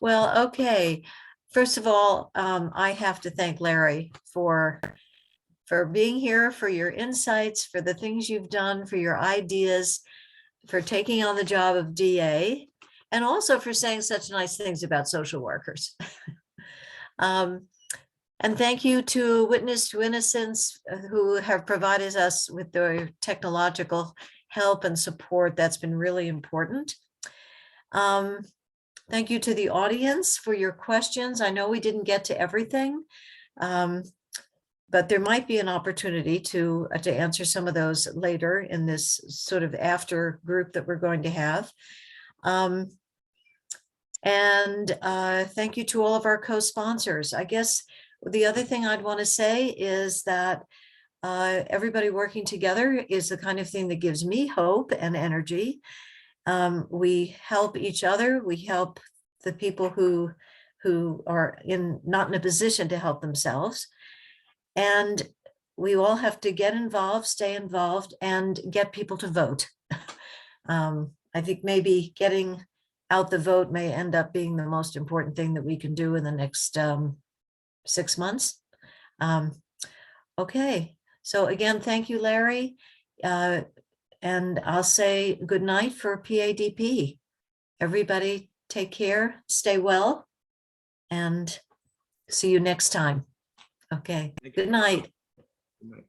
Well, okay. First of all, I have to thank Larry for being here, for your insights, for the things you've done, for your ideas, for taking on the job of DA, and also for saying such nice things about social workers. And thank you to Witness to Innocence, who have provided us with their technological help and support. That's been really important. Thank you to the audience for your questions. I know we didn't get to everything, but there might be an opportunity to answer some of those later in this sort of after group that we're going to have. And thank you to all of our co-sponsors. I guess the other thing I'd want to say is that everybody working together is the kind of thing that gives me hope and energy. We help each other. We help the people who are not in a position to help themselves. And we all have to get involved, stay involved, and get people to vote. I think maybe getting out the vote may end up being the most important thing that we can do in the next 6 months. Okay, so again, thank you, Larry. And I'll say good night for PADP. Everybody take care, stay well, and see you next time. Okay, good night. Good night.